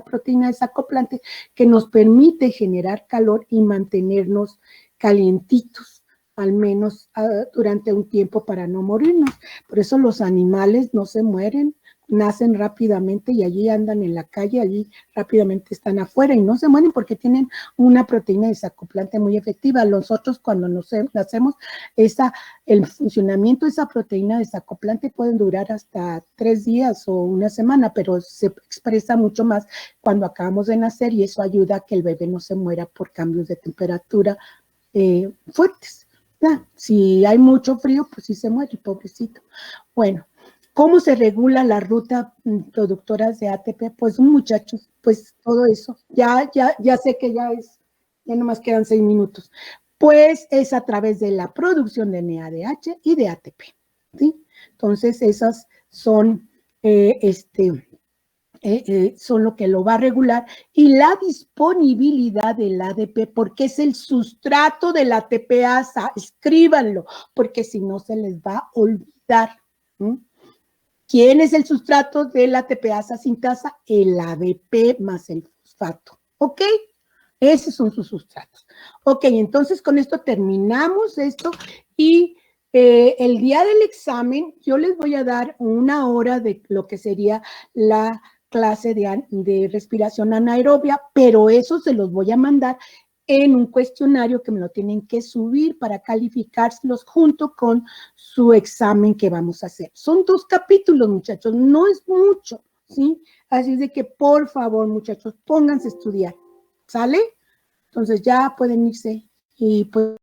proteína desacoplante que nos permite generar calor y mantenernos calientitos, al menos durante un tiempo para no morirnos. Por eso los animales no se mueren, nacen rápidamente y allí andan en la calle, allí rápidamente están afuera y no se mueren porque tienen una proteína desacoplante muy efectiva. Nosotros cuando nacemos, el funcionamiento de esa proteína desacoplante puede durar hasta 3 días o una semana, pero se expresa mucho más cuando acabamos de nacer y eso ayuda a que el bebé no se muera por cambios de temperatura fuertes. Si hay mucho frío, pues sí se muere, pobrecito. Bueno, ¿cómo se regula la ruta productoras de ATP? Pues muchachos, pues todo eso. Ya sé que ya nomás quedan 6 minutos. Pues es a través de la producción de NADH y de ATP, ¿sí? Entonces esas son son lo que lo va a regular, y la disponibilidad del ADP, porque es el sustrato de la ATPasa, escríbanlo, porque si no se les va a olvidar. ¿Quién es el sustrato de la ATPasa sintasa? El ADP más el fosfato, ¿ok? Esos son sus sustratos. Ok, entonces con esto terminamos esto y el día del examen yo les voy a dar 1 hora de lo que sería la clase de respiración anaerobia, pero eso se los voy a mandar en un cuestionario que me lo tienen que subir para calificárselos junto con su examen que vamos a hacer. Son 2 capítulos, muchachos, no es mucho, ¿sí? Así es de que, por favor, muchachos, pónganse a estudiar, ¿sale? Entonces ya pueden irse y pues